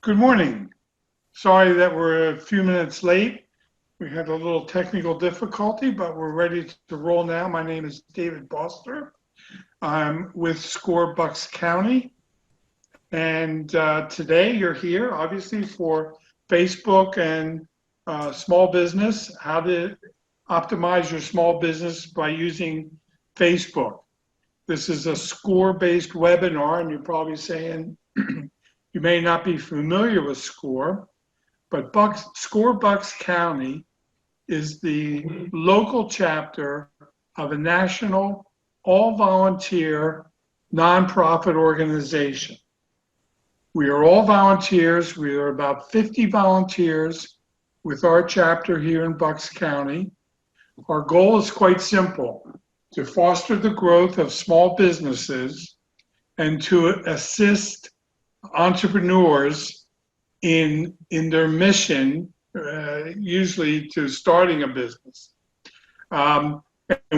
Good morning. Sorry that we're a few minutes late. We had a little technical difficulty, but we're ready to roll now. My name is David Boster. I'm with SCORE Bucks County. And today you're here, obviously, for Facebook and small business, how to optimize your small business by using Facebook. This is a SCORE-based webinar, and you're probably saying, you may not be familiar with SCORE, but SCORE Bucks County is the local chapter of a national all-volunteer nonprofit organization. We are all volunteers. We are about 50 volunteers with our chapter here in Bucks County. Our goal is quite simple: to foster the growth of small businesses and to assist entrepreneurs in their mission, usually to starting a business. And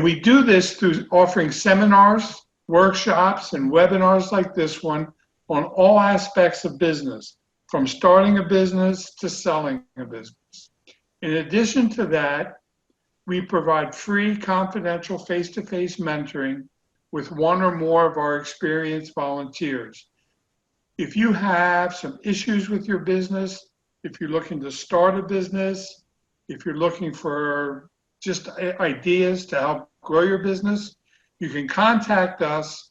we do this through offering seminars, workshops, and webinars like this one on all aspects of business, from starting a business to selling a business. In addition to that, we provide free, confidential, face-to-face mentoring with one or more of our experienced volunteers. If you have some issues with your business, if you're looking to start a business, if you're looking for just ideas to help grow your business, you can contact us.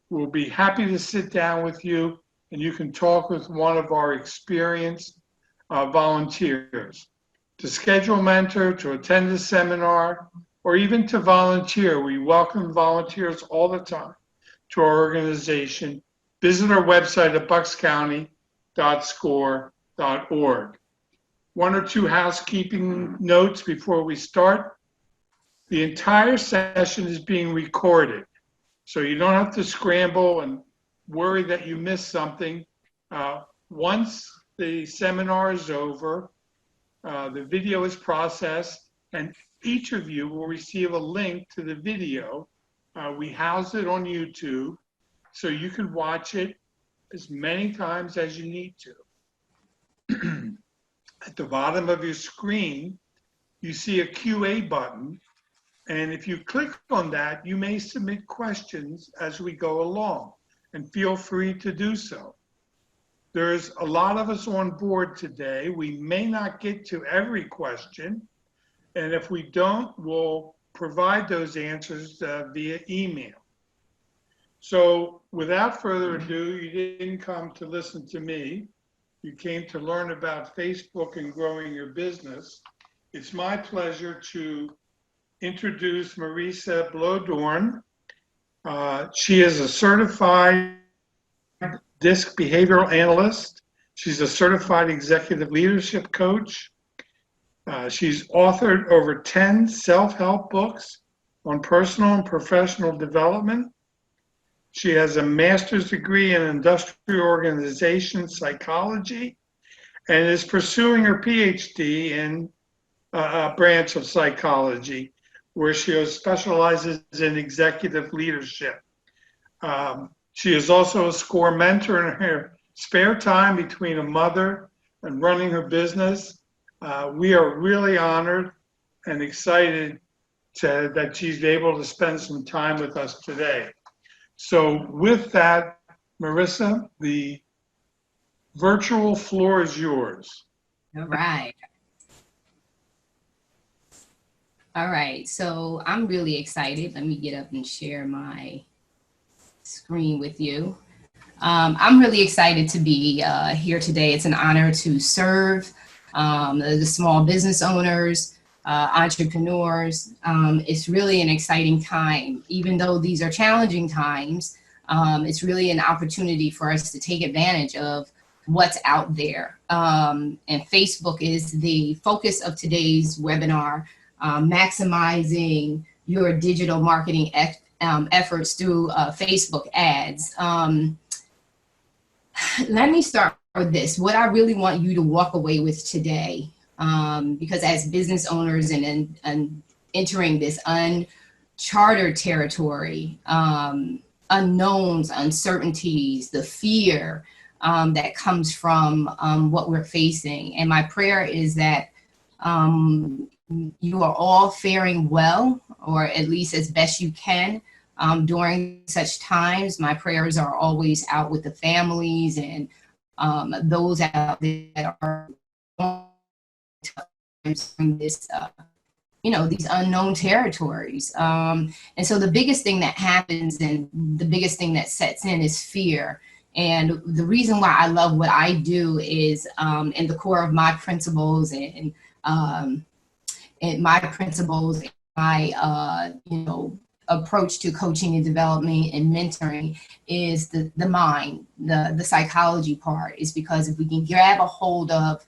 We'll be happy to sit down with you, and you can talk with one of our experienced volunteers. To schedule a mentor, to attend a seminar, or even to volunteer, we welcome volunteers all the time to our organization. Visit our website at buckscounty.score.org. One or two housekeeping notes before we start. The entire session is being recorded, so you don't have to scramble and worry that you missed something. Once the seminar is over, the video is processed, and each of you will receive a link to the video. We house it on YouTube, so you can watch it as many times as you need to. At the bottom of your screen, you see a QA button, and if you click on that, you may submit questions as we go along, and feel free to do so. There's a lot of us on board today. We may not get to every question, and if we don't, we'll provide those answers via email. So without further ado, you didn't come to listen to me. You came to learn about Facebook and growing your business. It's my pleasure to introduce Marisa Blodorn. She is a certified DISC behavioral analyst. She's a certified executive leadership coach. She's authored over 10 self-help books on personal and professional development. She has a master's degree in industrial organization psychology and is pursuing her PhD in a branch of psychology where she specializes in executive leadership. She is also a SCORE mentor in her spare time between a mother and running her business. We are really honored and excited that she's able to spend some time with us today. So with that, Marisa, the virtual floor is yours. All right. All right, so I'm really excited. Let me get up and share my screen with you. I'm really excited to be here today. It's an honor to serve the small business owners, entrepreneurs. It's really an exciting time. Even though these are challenging times, it's really an opportunity for us to take advantage of what's out there. And Facebook is the focus of today's webinar, maximizing your digital marketing efforts through Facebook ads. Let me start with this. What I really want you to walk away with today, because as business owners and entering this uncharted territory, unknowns, uncertainties, the fear, that comes from what we're facing. And my prayer is that you are all faring well, or at least as best you can during such times. My prayers are always out with the families and those out there that are in this, these unknown territories. And so the biggest thing that happens and the biggest thing that sets in is fear. And the reason why I love what I do is in the core of my principles and my approach to coaching and development and mentoring is the mind, the psychology part, is because if we can grab a hold of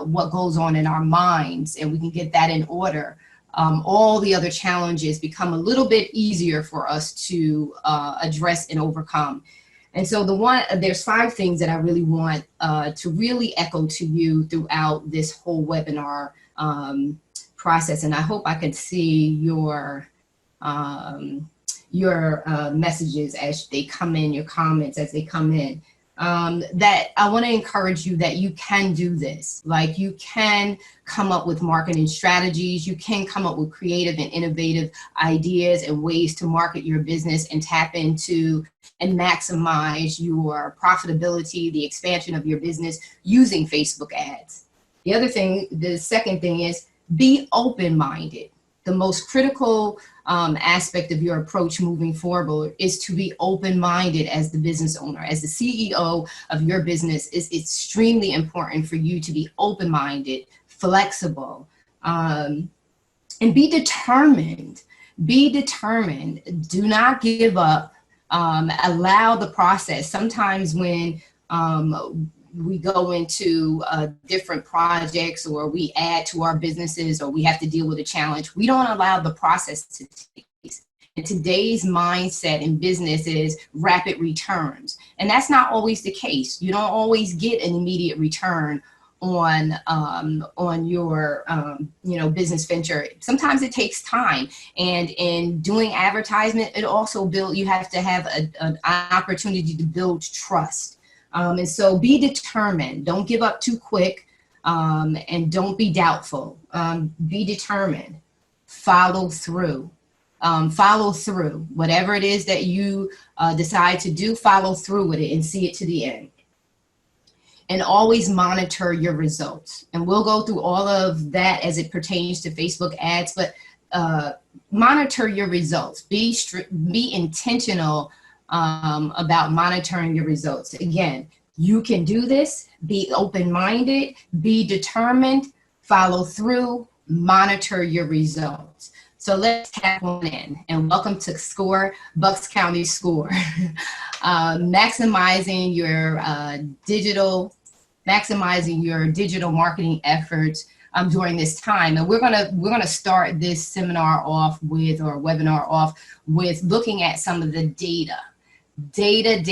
what goes on in our minds and we can get that in order, all the other challenges become a little bit easier for us to address and overcome. And so there's 5 things that I really want to really echo to you throughout this whole webinar process. And I hope I can see your messages as they come in, your comments as they come in. That I want to encourage you that you can do this. Like, you can come up with marketing strategies. You can come up with creative and innovative ideas and ways to market your business and tap into and maximize your profitability, the expansion of your business using Facebook ads. The second thing is be open-minded. The most critical aspect of your approach moving forward is to be open-minded as the business owner. As the CEO of your business, it's extremely important for you to be open-minded, flexible, and be determined. Be determined. Do not give up. Allow the process. Sometimes when we go into different projects, or we add to our businesses, or we have to deal with a challenge, we don't allow the process to take place. And today's mindset in business is rapid returns. And that's not always the case. You don't always get an immediate return on your business venture. Sometimes it takes time. And in doing advertisement, you have to have an opportunity to build trust. And so be determined. Don't give up too quick, and don't be doubtful. Be determined. Follow through. Follow through. Whatever it is that you decide to do, follow through with it and see it to the end. And always monitor your results. And we'll go through all of that as it pertains to Facebook ads, but monitor your results. Be intentional about monitoring your results. Again, you can do this. Be open-minded, be determined, follow through, monitor your results. So let's tap on in, and welcome to SCORE, Bucks County SCORE. maximizing your digital marketing efforts during this time. And we're gonna start this webinar off with looking at some of the data. Data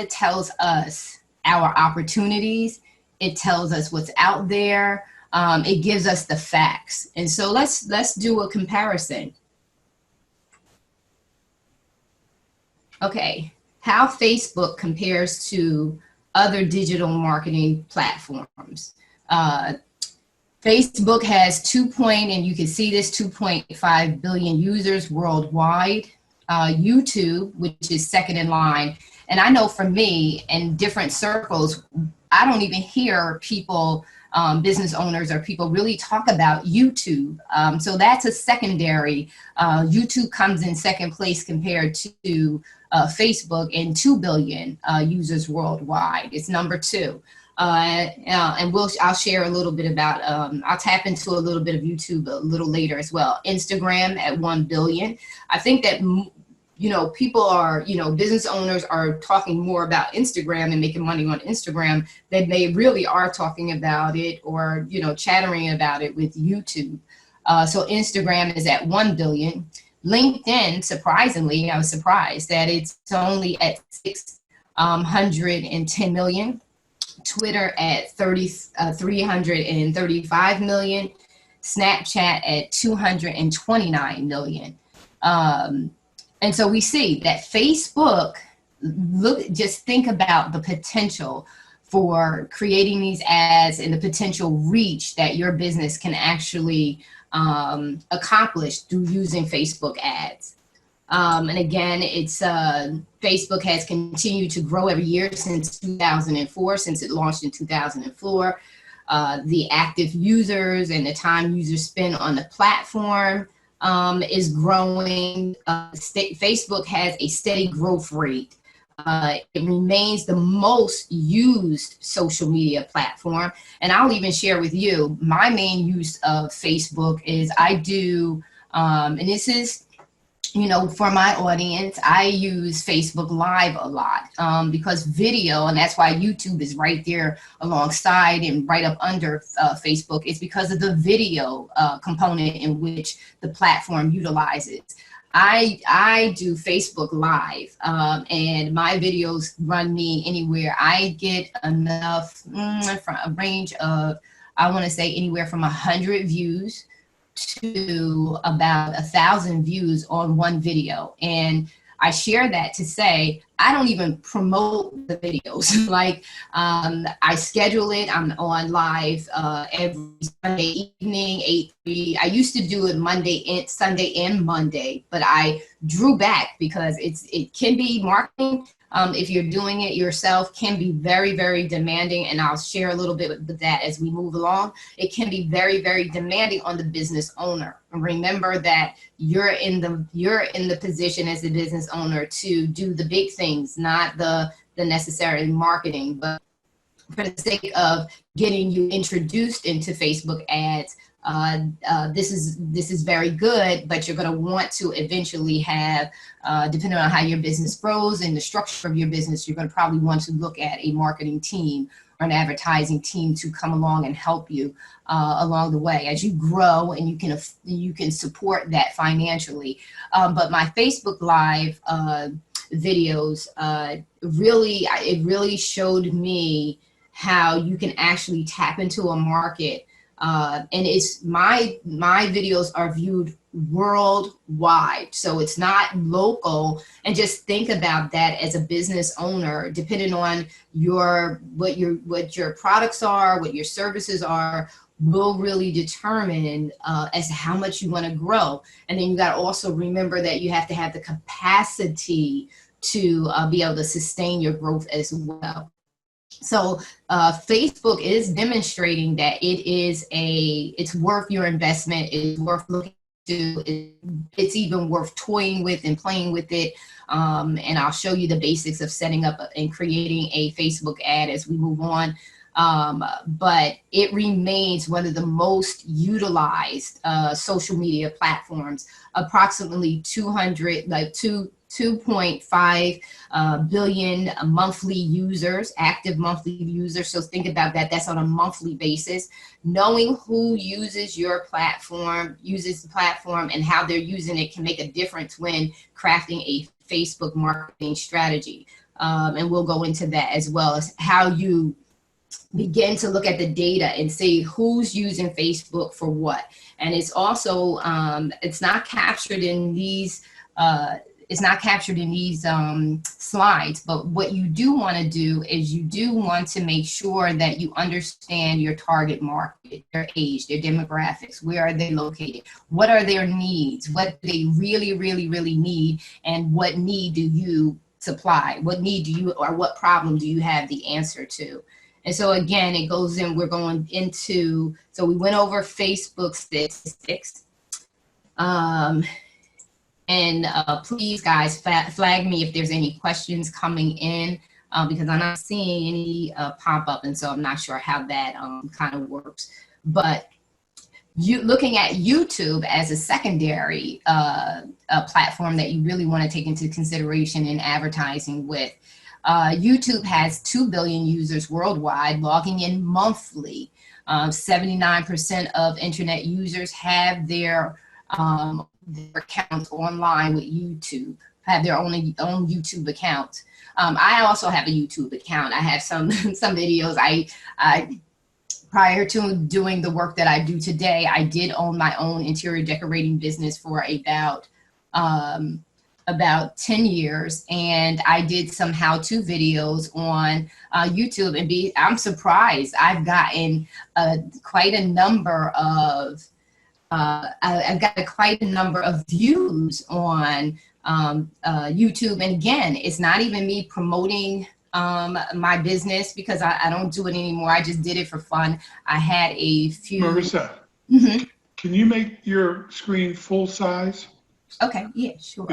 tells us our opportunities. It tells us what's out there. It gives us the facts. And so let's do a comparison. Okay, how Facebook compares to other digital marketing platforms. Facebook has and you can see this, 2.5 billion users worldwide. YouTube, which is second in line. And I know for me, in different circles, I don't even hear people, business owners or people really talk about YouTube. So that's a secondary. YouTube comes in second place compared to Facebook, and 2 billion users worldwide. It's number 2. And I'll share a little bit about, I'll tap into a little bit of YouTube a little later as well. Instagram at 1 billion. I think that, people are, business owners are talking more about Instagram and making money on Instagram than they really are talking about it or, chattering about it with YouTube. So Instagram is at 1 billion. LinkedIn, surprisingly, I was surprised that it's only at 610 million. Twitter at 335 million, Snapchat at 229 million. And so we see that Facebook just think about the potential for creating these ads and the potential reach that your business can actually accomplish through using Facebook ads. And again, it's Facebook has continued to grow every year since 2004, since it launched in 2004. The active users and the time users spend on the platform is growing. Facebook has a steady growth rate. It remains the most used social media platform. And I'll even share with you, my main use of Facebook is I do, and this is, you know, for my audience, I use Facebook Live a lot because video, and that's why YouTube is right there alongside and right up under Facebook, is because of the video component in which the platform utilizes. I do Facebook Live and my videos run me anywhere. I get enough from a range of, I want to say anywhere from 100 views to about 1,000 views on one video. And I share that to say, I don't even promote the videos. Like I schedule it, I'm on live every Sunday evening, 8:30. I used to do it Sunday and Monday, but I drew back because it can be marketing. If you're doing it yourself, can be very, very demanding. And I'll share a little bit with that as we move along. It can be very, very demanding on the business owner. And remember that you're in the position as the business owner to do the big things, not the necessary marketing, but for the sake of getting you introduced into Facebook ads, this is very good, but you're going to want to eventually have, depending on how your business grows and the structure of your business, you're going to probably want to look at a marketing team or an advertising team to come along and help you along the way as you grow, and you can support that financially. But my Facebook Live videos it really showed me how you can actually tap into a market. And it's my videos are viewed worldwide, so it's not local. And just think about that as a business owner, depending on what your products are, what your services are, will really determine as to how much you want to grow. And then you got to also remember that you have to have the capacity to be able to sustain your growth as well. So Facebook is demonstrating that it's worth your investment. It's worth looking to. It's even worth toying with and playing with it. And I'll show you the basics of setting up and creating a Facebook ad as we move on. But it remains one of the most utilized social media platforms. Approximately 2.5 billion monthly users, active monthly users. So think about that. That's on a monthly basis. Knowing who uses your platform, uses the platform, and how they're using it can make a difference when crafting a Facebook marketing strategy. And we'll go into that, as well as how you begin to look at the data and see who's using Facebook for what. And it's also, it's not captured in these slides, but what you do want to do is you do want to make sure that you understand your target market, their age, their demographics, where are they located, what are their needs, what do they really, really, really need, and what need do you supply, what need do you, or what problem do you have the answer to. And so again, it goes in, we're going into, so we went over Facebook statistics. And please, guys, flag me if there's any questions coming in, because I'm not seeing any pop up, and so I'm not sure how that kind of works. But looking at YouTube as a secondary platform that you really want to take into consideration in advertising with. YouTube has 2 billion users worldwide logging in monthly. 79% of internet users have their accounts online with YouTube, have their own YouTube accounts. I also have a YouTube account. I have some videos. I prior to doing the work that I do today, I did own my own interior decorating business for about about 10 years, and I did some how-to videos on YouTube, and I'm surprised. I've gotten quite a number of I've got quite a number of views on YouTube. And again, it's not even me promoting my business, because I don't do it anymore. I just did it for fun. I had a few. Marissa, can you make your screen full size? Okay, yeah, sure.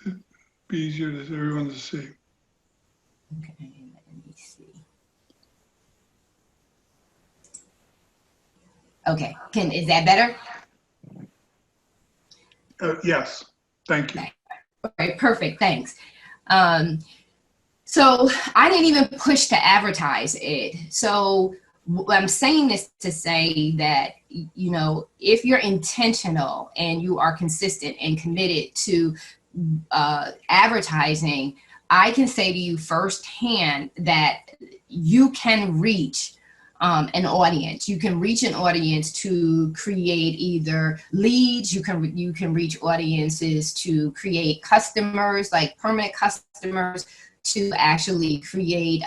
It'd be easier for everyone to see. Okay, let me see. Okay, is that better? Yes, thank you. All right, perfect, thanks. So I didn't even push to advertise it. So I'm saying this to say that, you know, if you're intentional and you are consistent and committed to advertising, I can say to you firsthand that you can reach an audience. You can reach an audience to create either leads. You can reach audiences to create customers, like permanent customers, to actually create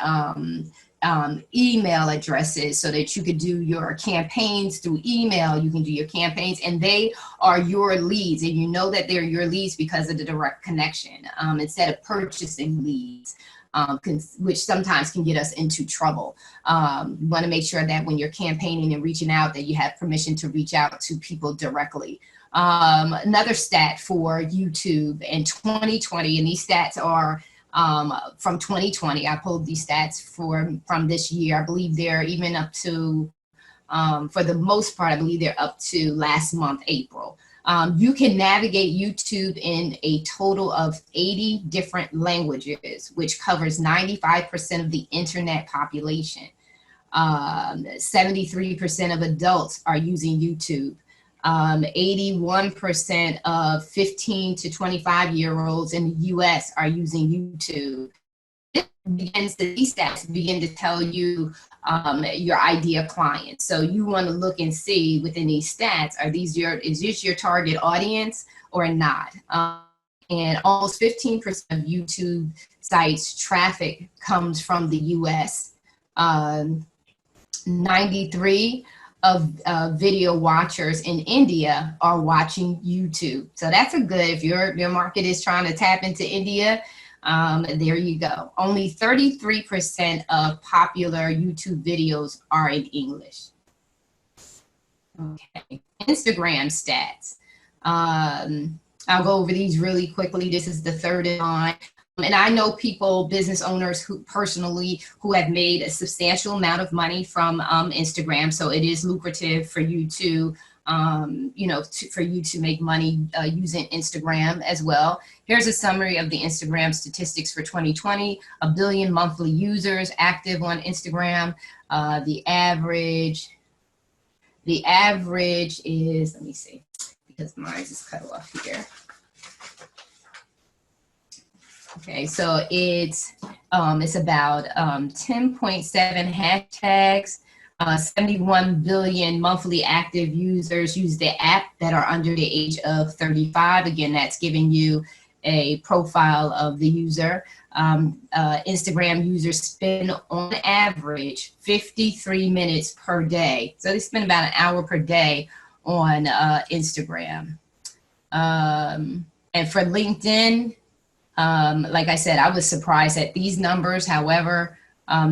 email addresses so that you could do your campaigns through email. You can do your campaigns, and they are your leads, and you know that they're your leads because of the direct connection, instead of purchasing leads. Which sometimes can get us into trouble. You want to make sure that when you're campaigning and reaching out, that you have permission to reach out to people directly. Another stat for YouTube in 2020, and these stats are from 2020. I pulled these stats from this year. I believe they're even up to, for the most part, I believe they're up to last month, April. You can navigate YouTube in a total of 80 different languages, which covers 95% of the internet population. 73% of adults are using YouTube. 81% of 15 to 25-year-olds in the US are using YouTube. These stats begin to tell you your ideal client. So you want to look and see within these stats, is this your target audience or not? And almost 15% of YouTube sites traffic comes from the US. 93 of video watchers in India are watching YouTube. So that's a good, if your market is trying to tap into India, there you go. Only 33% of popular YouTube videos are in English. Okay, Instagram stats. I'll go over these really quickly. This is the third in line. And I know people, business owners who have made a substantial amount of money from Instagram. So it is lucrative for you to, for you to make money using Instagram as well. Here's a summary of the Instagram statistics for 2020. 1 billion monthly users active on Instagram. The average is, let me see, because mine is cut off here. Okay, so it's about 10.7 hashtags, 71 billion monthly active users use the app that are under the age of 35. Again, that's giving you a profile of the user. Instagram users spend on average 53 minutes per day. So they spend about an hour per day on Instagram. And for LinkedIn, like I said, I was surprised at these numbers. However,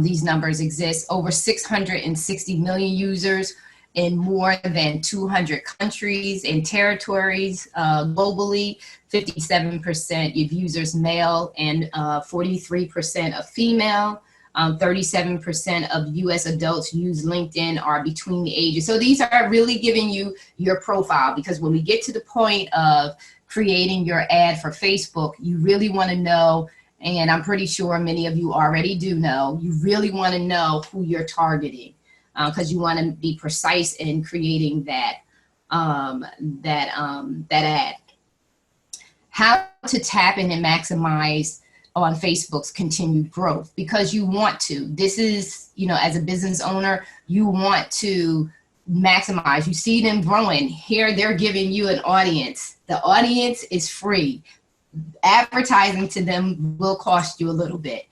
these numbers exist. Over 660 million users in more than 200 countries and territories globally. 57% of users male and 43% of female. 37% of US adults use LinkedIn are between the ages. So these are really giving you your profile, because when we get to the point of creating your ad for Facebook, you really want to know, and I'm pretty sure many of you already do know, you really want to know who you're targeting, because you want to be precise in creating that ad. How to tap in and maximize on Facebook's continued growth, because you want to. This is, as a business owner, you want to maximize. You see them growing. Here they're giving you an audience. The audience is free. advertising to them will cost you a little bit.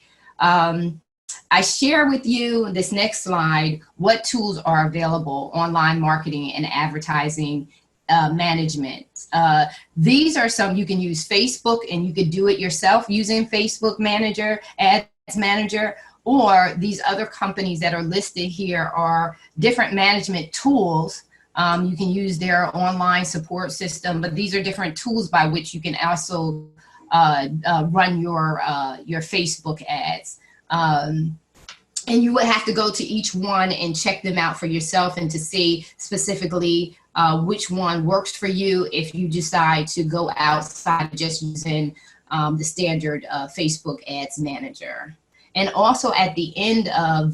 I share with you this next slide what tools are available: online marketing and advertising management. These are some. You can use Facebook, and you could do it yourself using Facebook Manager, Ads Manager, or these other companies that are listed here are different management tools. You can use their online support system, but these are different tools by which you can also run your Facebook ads. And you would have to go to each one and check them out for yourself and to see specifically which one works for you if you decide to go outside of just using the standard Facebook Ads Manager. And also at the end of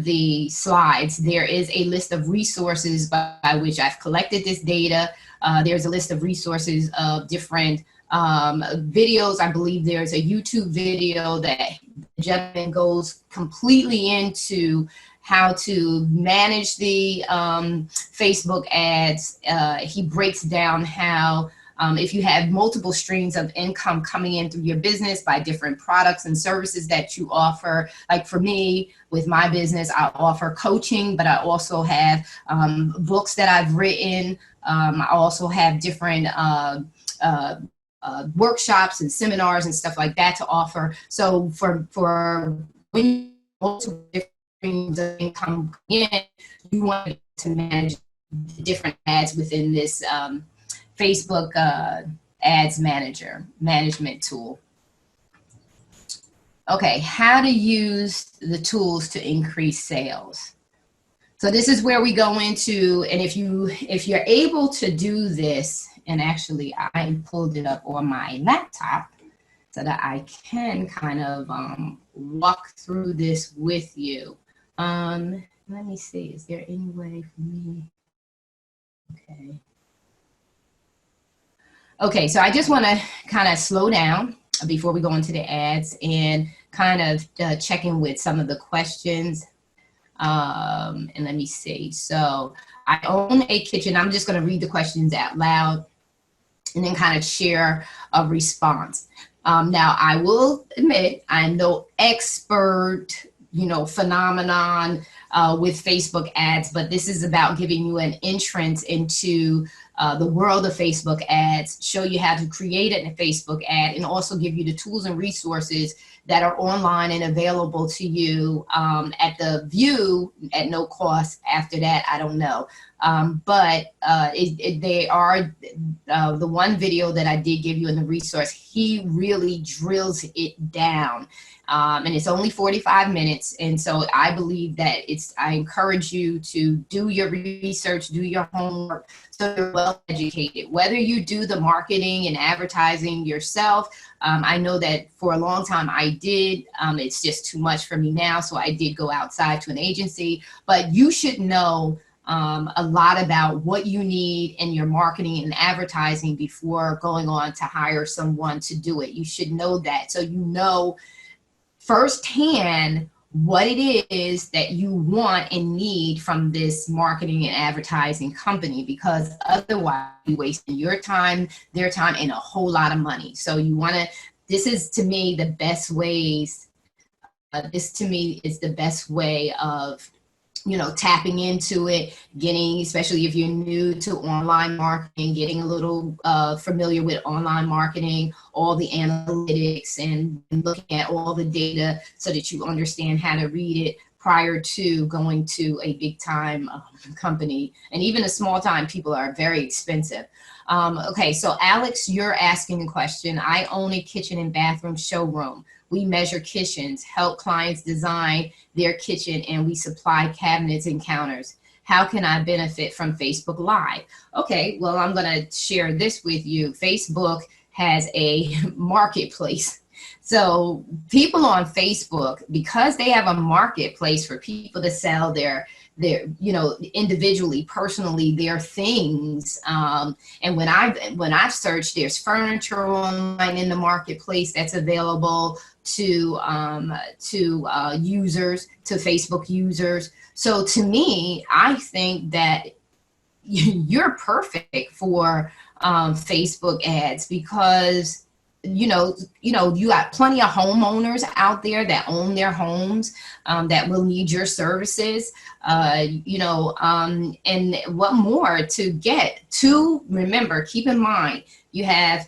the slides, there is a list of resources by which I've collected this data. There's a list of resources of different videos. I believe there's a YouTube video that the gentleman goes completely into how to manage the Facebook ads. He breaks down how if you have multiple streams of income coming in through your business by different products and services that you offer. Like for me, with my business, I offer coaching, but I also have books that I've written. I also have different workshops and seminars and stuff like that to offer. So for when multiple different streams of income come in, you want to manage the different ads within this Facebook Ads Manager management tool. Okay, how to use the tools to increase sales. So this is where we go into, and if you're able to do this, and actually I pulled it up on my laptop so that I can kind of walk through this with you. Let me see, is there any way for me? Okay. Okay, so I just want to kind of slow down before we go into the ads and kind of check in with some of the questions. And let me see. So I own a kitchen. I'm just going to read the questions out loud and then kind of share a response. Now, I will admit I'm no expert, phenomenon with Facebook ads, but this is about giving you an entrance into the world of Facebook ads, show you how to create a Facebook ad, and also give you the tools and resources that are online and available to you at the view at no cost. After that, I don't know. But they are the one video that I did give you in the resource. He really drills it down. And it's only 45 minutes. And so I believe that I encourage you to do your research, do your homework, so you're well educated. Whether you do the marketing and advertising yourself, I know that for a long time I did. It's just too much for me now. So I did go outside to an agency, but you should know a lot about what you need in your marketing and advertising before going on to hire someone to do it. You should know that. So you know firsthand what it is that you want and need from this marketing and advertising company, because otherwise you're wasting your time, their time, and a whole lot of money. So you want to, this is to me the best ways, this to me is the best way of tapping into it, getting, especially if you're new to online marketing, getting a little familiar with online marketing, all the analytics, and looking at all the data so that you understand how to read it prior to going to a big time company. And even a small time people are very expensive. Okay, so Alex, you're asking a question. I own a kitchen and bathroom showroom. We measure kitchens, help clients design their kitchen, and we supply cabinets and counters. How can I benefit from Facebook Live? Okay, well, I'm going to share this with you. Facebook has a marketplace. So people on Facebook, because they have a marketplace for people to sell their individually, personally, their things. And when I've searched, there's furniture online in the marketplace that's available to users, to Facebook users. So to me, I think that you're perfect for Facebook ads, because you got plenty of homeowners out there that own their homes, that will need your services, and what more to get to. Remember, keep in mind, you have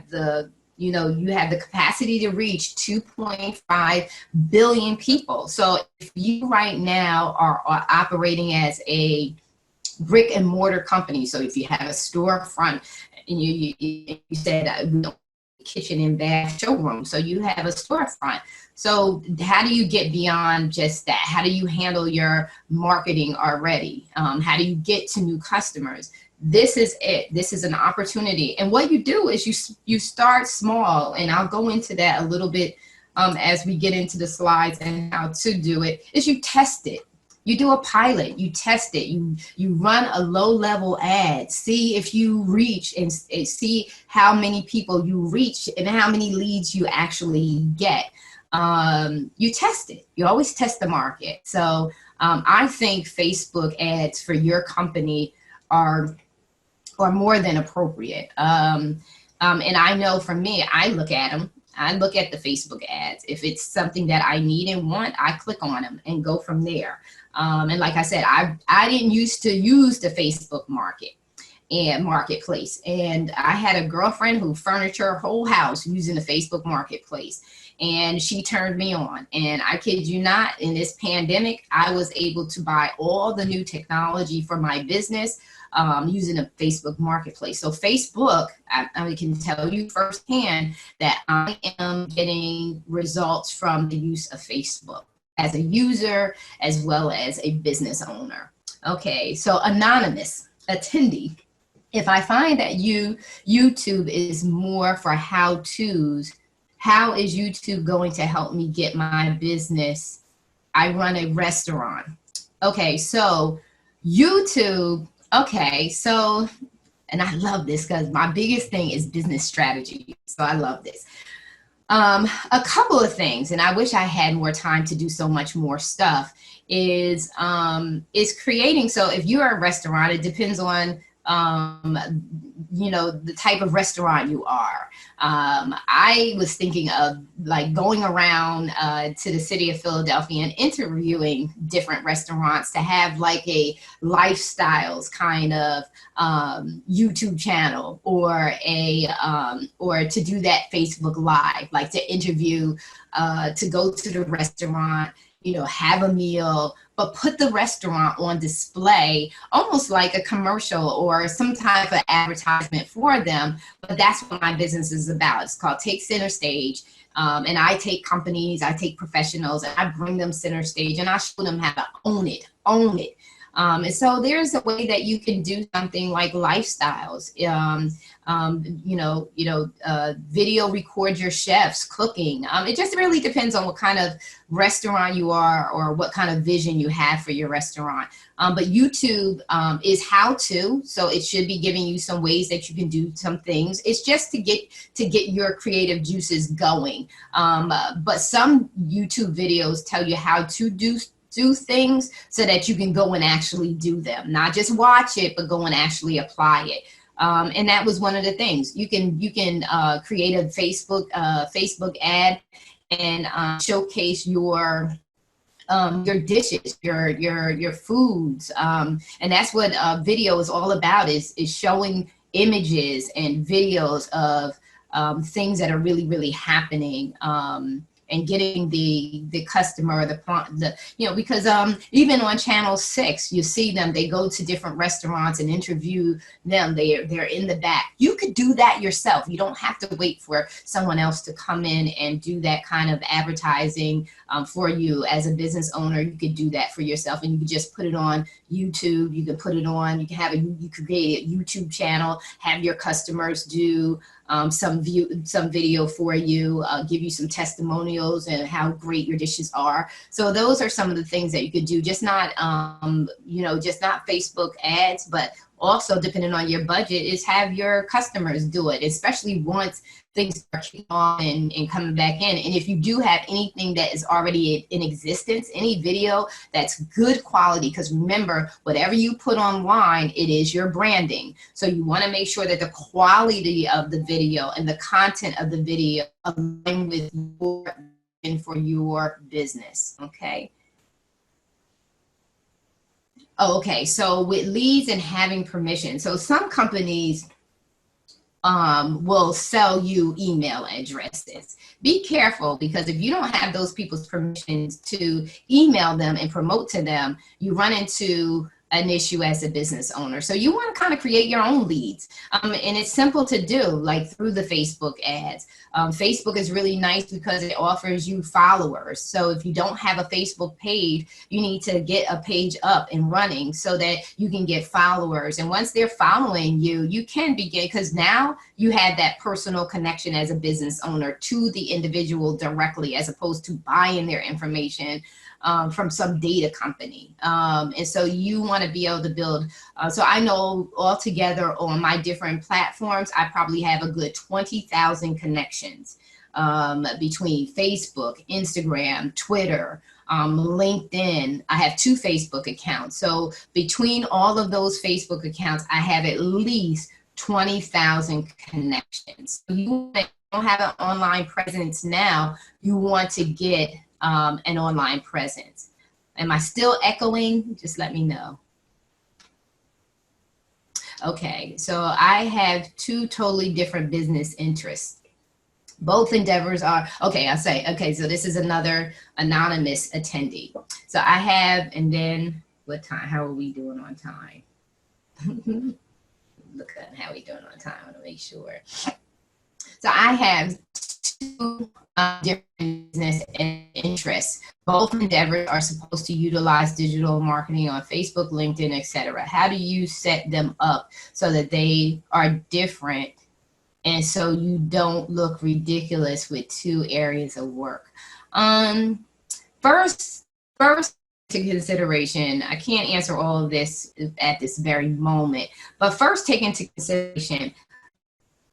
the capacity to reach 2.5 billion people. So if you right now are operating as a brick and mortar company, so if you have a storefront, and you said kitchen and bath showroom, so you have a storefront. So how do you get beyond just that? How do you handle your marketing already? How do you get to new customers? This is it. This is an opportunity. And what you do is you start small, and I'll go into that a little bit as we get into the slides and how to do it. Is you test it. You do a pilot, you test it, you run a low-level ad, see if you reach, and see how many people you reach and how many leads you actually get. You test it. You always test the market. So I think Facebook ads for your company are more than appropriate. And I know for me, I look at them. I look at the Facebook ads. If it's something that I need and want, I click on them and go from there. And like I said, I didn't used to use the Facebook marketplace. And I had a girlfriend who furnished her whole house using the Facebook marketplace. And she turned me on. And I kid you not, in this pandemic, I was able to buy all the new technology for my business using a Facebook marketplace. So Facebook, I can tell you firsthand that I am getting results from the use of Facebook as a user as well as a business owner. Okay, so anonymous attendee. If I find that YouTube is more for how-tos, how is YouTube going to help me get my business? I run a restaurant. Okay, so YouTube, okay, so, and I love this because my biggest thing is business strategy. So I love this. A couple of things, and I wish I had more time to do so much more stuff, is creating. So if you're a restaurant, it depends on the type of restaurant you are. I was thinking of like going around to the city of Philadelphia and interviewing different restaurants to have like a lifestyles kind of YouTube channel, or to do that Facebook Live, like to interview, to go to the restaurant, have a meal, but put the restaurant on display, almost like a commercial or some type of advertisement for them. But that's what my business is about. It's called Take Center Stage. And I take companies, I take professionals, and I bring them center stage, and I show them how to own it. And so there's a way that you can do something like lifestyles, video record your chefs cooking. It just really depends on what kind of restaurant you are or what kind of vision you have for your restaurant. But YouTube is how to, so it should be giving you some ways that you can do some things. It's just to get your creative juices going. But some YouTube videos tell you how to do things so that you can go and actually do them, not just watch it, but go and actually apply it. And that was one of the things. You can create a Facebook ad and showcase your dishes, your foods, and that's what video is all about. Is showing images and videos of things that are really, really happening. And getting the customer, because even on Channel 6, you see them, they go to different restaurants and interview them. They're in the back. You could do that yourself. You don't have to wait for someone else to come in and do that kind of advertising for you. As a business owner, you could do that for yourself, and you could just put it on YouTube. You can put it on, you could create a YouTube channel, have your customers do some video for you, give you some testimonials and how great your dishes are. So those are some of the things that you could do, just not Facebook ads, but also depending on your budget is have your customers do it, especially once things start kicking on and coming back in. And if you do have anything that is already in existence, any video that's good quality, because remember, whatever you put online, it is your branding. So you want to make sure that the quality of the video and the content of the video align with your vision for your business. Okay. Oh, okay. So with leads and having permission. So some companies will sell you email addresses. Be careful, because if you don't have those people's permissions to email them and promote to them, you run into an issue as a business owner. So you want to kind of create your own leads. And it's simple to do, like through the Facebook ads. Facebook is really nice because it offers you followers. So if you don't have a Facebook page, you need to get a page up and running so that you can get followers. And once they're following you, you can begin, because now you have that personal connection as a business owner to the individual directly, as opposed to buying their information from some data company. And so you want to be able to build. So I know altogether on my different platforms, I probably have a good 20,000 connections between Facebook, Instagram, Twitter, LinkedIn. I have 2 Facebook accounts. So between all of those Facebook accounts, I have at least 20,000 connections. So you don't have an online presence now, you want to get an online presence. Am I still echoing? Just let me know. Okay, so I have 2 totally different business interests. Both endeavors are, okay, I'll say, okay, so this is another anonymous attendee. So I have, and then what time, how are we doing on time? Look at how we doing on time, I want to make sure. So I have 2 different business interests. Both endeavors are supposed to utilize digital marketing on Facebook, LinkedIn, etc. How do you set them up so that they are different and so you don't look ridiculous with 2 areas of work? First to consideration, I can't answer all of this at this very moment, but first take into consideration,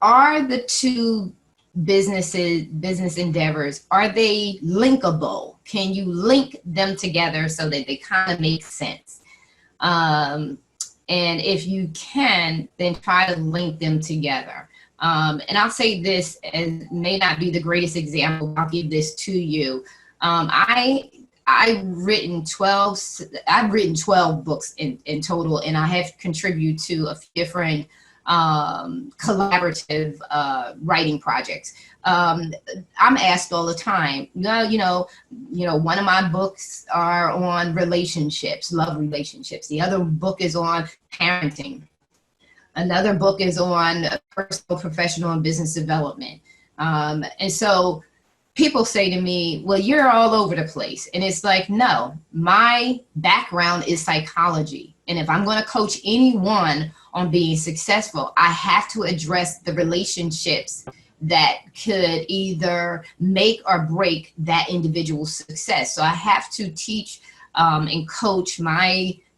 are the 2 business endeavors, are they linkable? Can you link them together so that they kind of make sense? And if you can, then try to link them together. And I'll say this, and may not be the greatest example, I'll give this to you. I've written 12 books in total, and I have contributed to a few different collaborative writing projects. I'm asked all the time, you know, one of my books are on relationships, love relationships. The other book is on parenting. Another book is on personal, professional, and business development. And so people say to me, well, you're all over the place. And it's like, no, my background is psychology. And if I'm going to coach anyone on being successful, I have to address the relationships that could either make or break that individual's success. So I have to teach and coach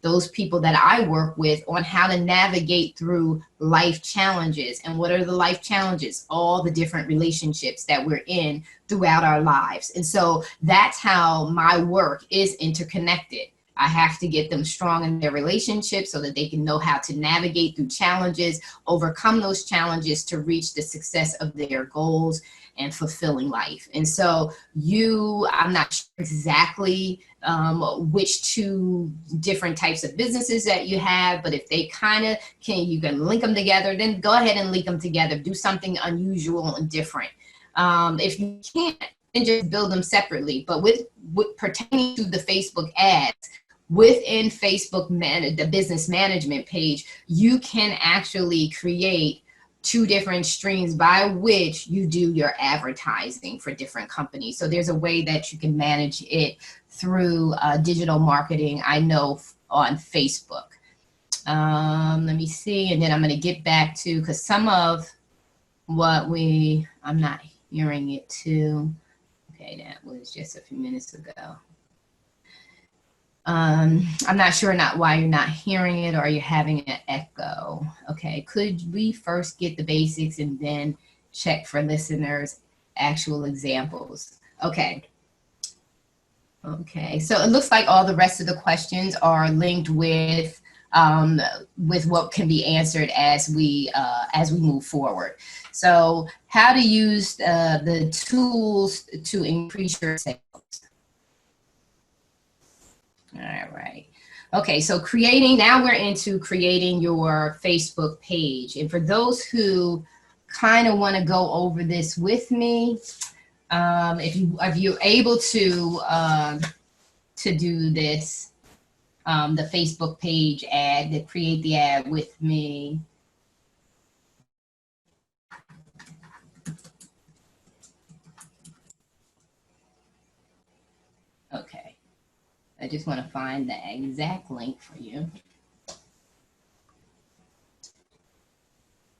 those people that I work with on how to navigate through life challenges. And what are the life challenges? All the different relationships that we're in throughout our lives. And so that's how my work is interconnected. I have to get them strong in their relationships so that they can know how to navigate through challenges, overcome those challenges to reach the success of their goals and fulfilling life. And so I'm not sure exactly which 2 different types of businesses that you have, but if they you can link them together, then go ahead and link them together. Do something unusual and different. If you can't, then just build them separately. But with pertaining to the Facebook ads, within Facebook, the business management page, you can actually create 2 different streams by which you do your advertising for different companies. So there's a way that you can manage it through digital marketing, I know, on Facebook. Let me see, and then I'm going to get back to, because some of what I'm not hearing it too. Okay, that was just a few minutes ago. I'm not sure why you're not hearing it, or you're having an echo. Okay, could we first get the basics and then check for listeners' actual examples. Okay. Okay, so it looks like all the rest of the questions are linked with what can be answered as we move forward. So how to use the tools to increase your sales. All right. Okay, so now we're into creating your Facebook page. And for those who kind of want to go over this with me, if you're able to do this, the Facebook page ad, to create the ad with me. Okay, I just want to find the exact link for you.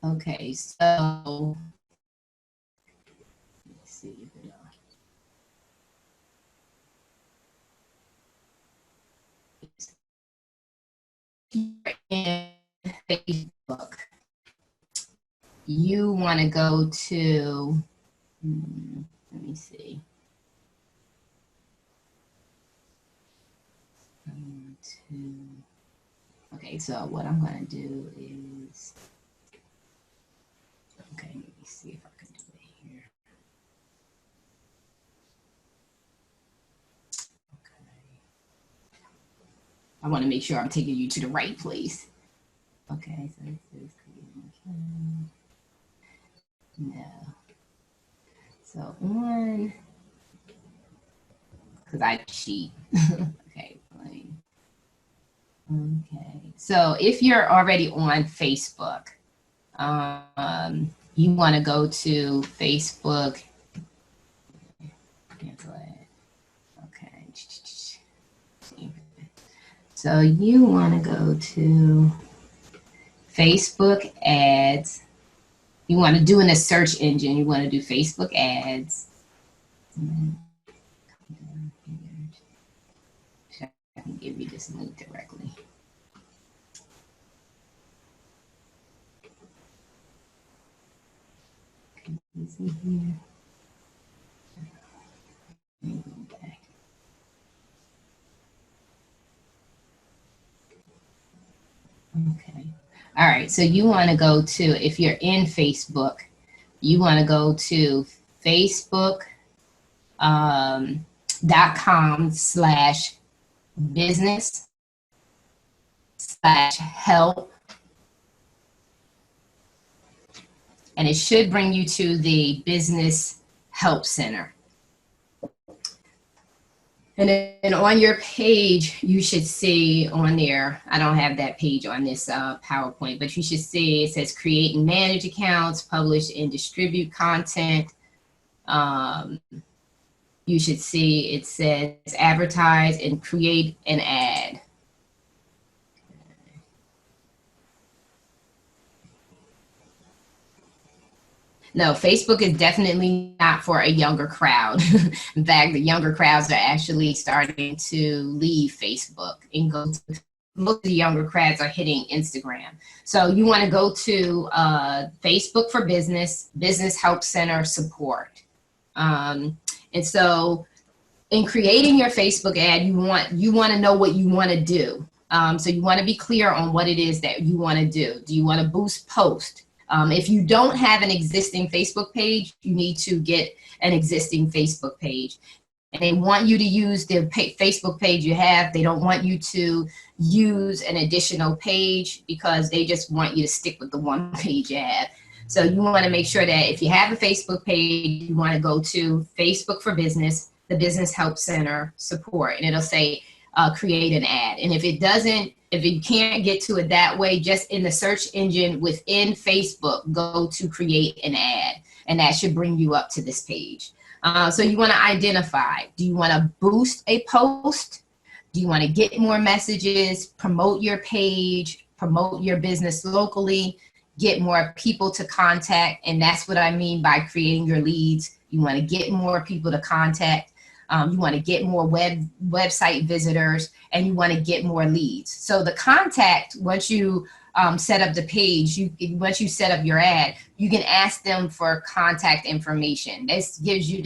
Okay, so let's see if it in Facebook, you want to go to, let me see. Okay, so what I'm going to do is, okay, let me see if I can do it here. Okay. I want to make sure I'm taking you to the right place. Okay, so this is creating. No. So on, because I cheat. Okay, fine. Okay, so if you're already on Facebook, you want to go to Facebook. Cancel it. Okay. So you want to go to Facebook ads. You want to do in a search engine. You want to do Facebook ads. I can give you this link directly. Can you see here? Let me go back. Okay. All right. So you want to go to, if you're in Facebook, you want to go to facebook.com/business/help. And it should bring you to the Business Help Center. And then on your page, you should see on there, I don't have that page on this PowerPoint, but you should see it says create and manage accounts, publish and distribute content. You should see it says advertise and create an ad. No, Facebook is definitely not for a younger crowd. In fact, the younger crowds are actually starting to leave Facebook and go to, most of the younger crowds are hitting Instagram. So you want to go to Facebook for Business, Business Help Center support. And so in creating your Facebook ad, you want to know what you want to do. So you want to be clear on what it is that you want to do. Do you want to boost post? If you don't have an existing Facebook page, you need to get an existing Facebook page. And they want you to use the Facebook page you have. They don't want you to use an additional page because they just want you to stick with the one page you have. So you want to make sure that if you have a Facebook page, you want to go to Facebook for Business, the Business Help Center support, and it'll say create an ad. And if it doesn't, if you can't get to it that way, just in the search engine within Facebook, go to create an ad, and that should bring you up to this page. So you want to identify, do you want to boost a post? Do you want to get more messages, promote your page, promote your business locally, get more people to contact? And that's what I mean by creating your leads. You want to get more people to contact. You want to get more website visitors, and you want to get more leads. So the contact, once you set up the page, once you set up your ad, you can ask them for contact information. This gives you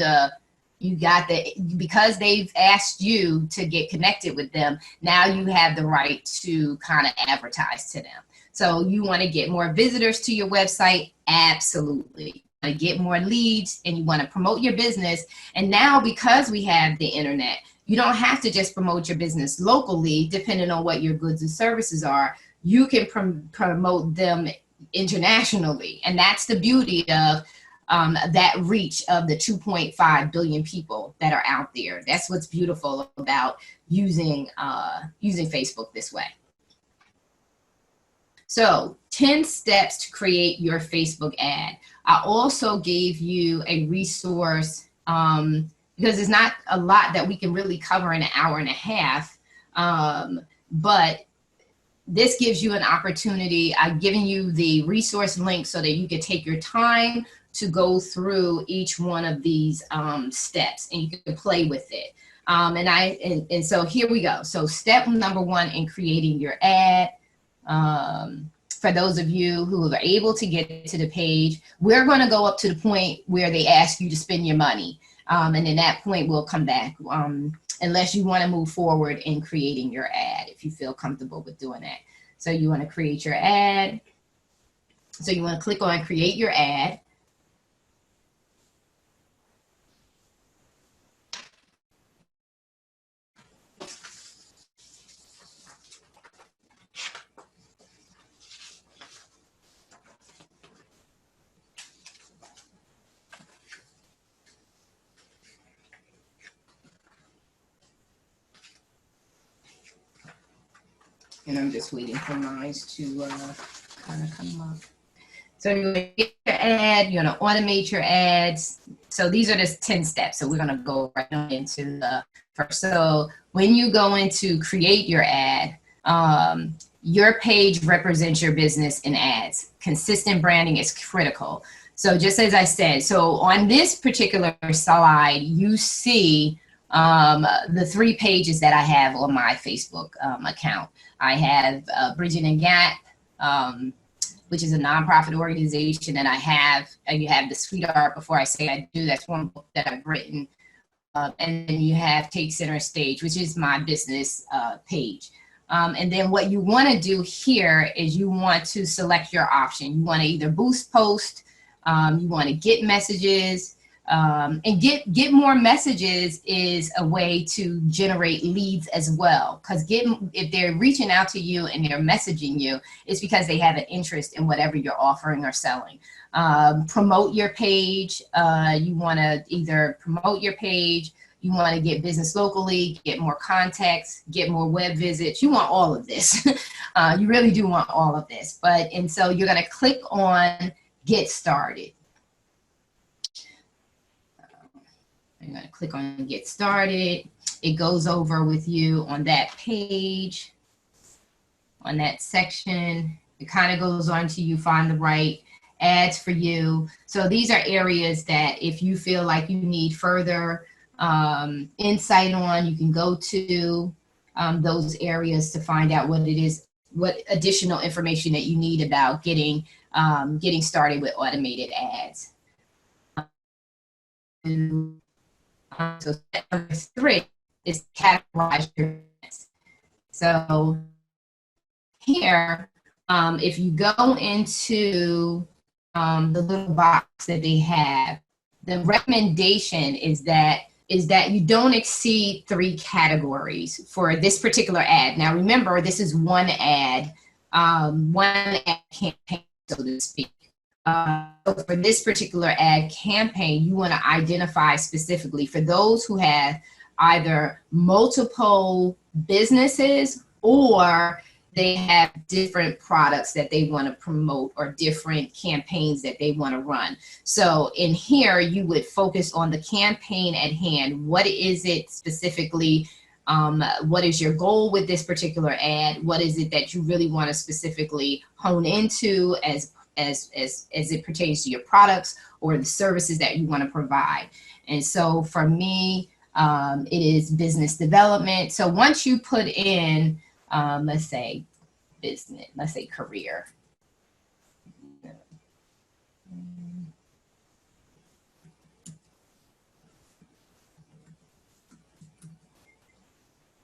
because they've asked you to get connected with them, now you have the right to kind of advertise to them. So you want to get more visitors to your website? Absolutely. You want to get more leads and you want to promote your business. And now, because we have the internet, you don't have to just promote your business locally, depending on what your goods and services are. You can promote them internationally. And that's the beauty of that reach of the 2.5 billion people that are out there. That's what's beautiful about using Facebook this way. So 10 steps to create your Facebook ad. I also gave you a resource because there's not a lot that we can really cover in an hour and a half, but this gives you an opportunity. I've given you the resource link so that you can take your time to go through each one of these steps and you can play with it. And so here we go. So step number 1 in creating your ad. For those of you who are able to get to the page, we're going to go up to the point where they ask you to spend your money. And then that point will come back unless you want to move forward in creating your ad, if you feel comfortable with doing that. So you want to create your ad. So you want to click on create your ad. And I'm just waiting for mine to kind of come up. So you're going to get your ad, you're going to automate your ads. So these are the 10 steps. So we're going to go right into the first. So when you go into create your ad, your page represents your business in ads. Consistent branding is critical. So just as I said, so on this particular slide, you see the 3 pages that I have on my Facebook account. I have Bridget and Gap, which is a nonprofit organization that I have. You have the Sweetheart Before I Say I Do. That's one book that I've written. And then you have Take Center Stage, which is my business page. And then what you want to do here is you want to select your option. You want to either boost post, you want to get messages, and get more messages is a way to generate leads as well. Because if they're reaching out to you and they're messaging you, it's because they have an interest in whatever you're offering or selling. Promote your page. You want to either promote your page, you want to get business locally, get more contacts, get more web visits. You want all of this. You really do want all of this. And so you're going to click on Get Started. I'm going to click on Get Started. It goes over with you on that page, on that section. It kind of goes on to you find the right ads for you. So these are areas that if you feel like you need further insight on, you can go to those areas to find out what it is, what additional information that you need about getting started with automated ads. So step number 3 is categorize your business. So here, if you go into the little box that they have, the recommendation is that you don't exceed 3 categories for this particular ad. Now remember, this is one ad campaign, so to speak. So for this particular ad campaign, you want to identify specifically for those who have either multiple businesses or they have different products that they want to promote or different campaigns that they want to run. So in here, you would focus on the campaign at hand. What is it specifically? What is your goal with this particular ad? What is it that you really want to specifically hone into as it pertains to your products or the services that you want to provide? And so for me, it is business development. So once you put in, let's say, business, let's say career.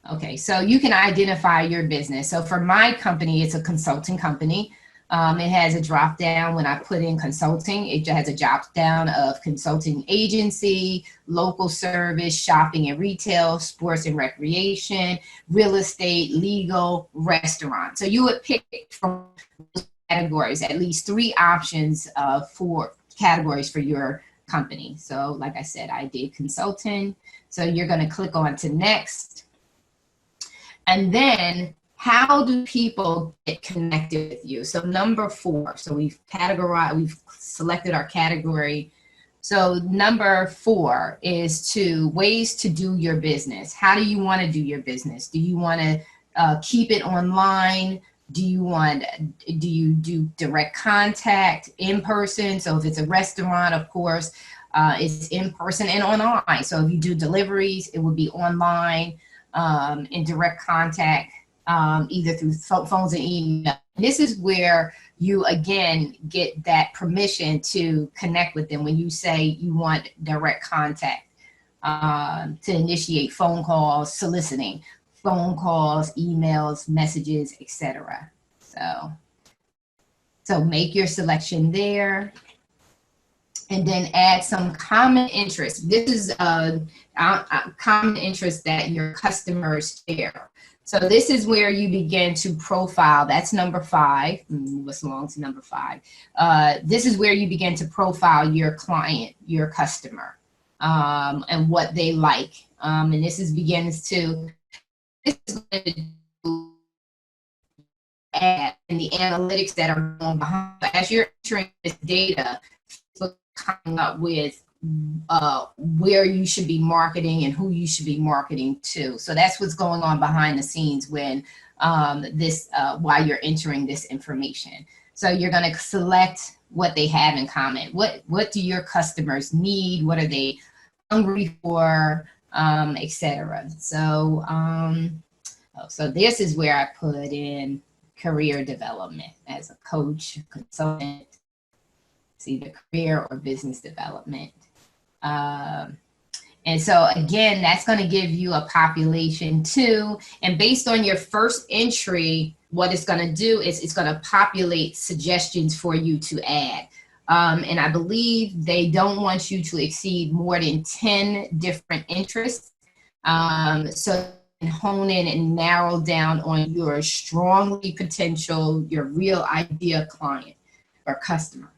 Okay, so you can identify your business. So for my company, it's a consulting company. It has a drop down when I put in consulting. It has a drop down of consulting agency, local service, shopping and retail, sports and recreation, real estate, legal, restaurant. So you would pick from those categories, at least 3 options for categories for your company. So like I said, I did consulting. So you're going to click on to next. And then how do people get connected with you? So number 4, so we've selected our category. So number 4 is ways to do your business. How do you want to do your business? Do you want to keep it online? Do you do direct contact, in person? So if it's a restaurant, of course, it's in person and online. So if you do deliveries, it would be online. In direct contact, either through phones and email. This is where you, again, get that permission to connect with them when you say you want direct contact, to initiate phone calls, soliciting phone calls, emails, messages, etc. So make your selection there. And then add some common interest. This is a common interest that your customers share. So this is where you begin to profile. That's number 5. Move us along to number 5. This is where you begin to profile your client, your customer, and what they like. And this begins to add in the analytics that are going behind. As you're entering this data, coming up with where you should be marketing and who you should be marketing to. So that's what's going on behind the scenes when while you're entering this information. So you're going to select what they have in common. What do your customers need? What are they hungry for, etc. So so this is where I put in career development as a coach, consultant. It's either career or business development. And so again, that's going to give you a population too. And based on your first entry, what it's going to do is it's going to populate suggestions for you to add. And I believe they don't want you to exceed more than 10 different interests. So hone in and narrow down on your strongly potential, your real ideal client or customer.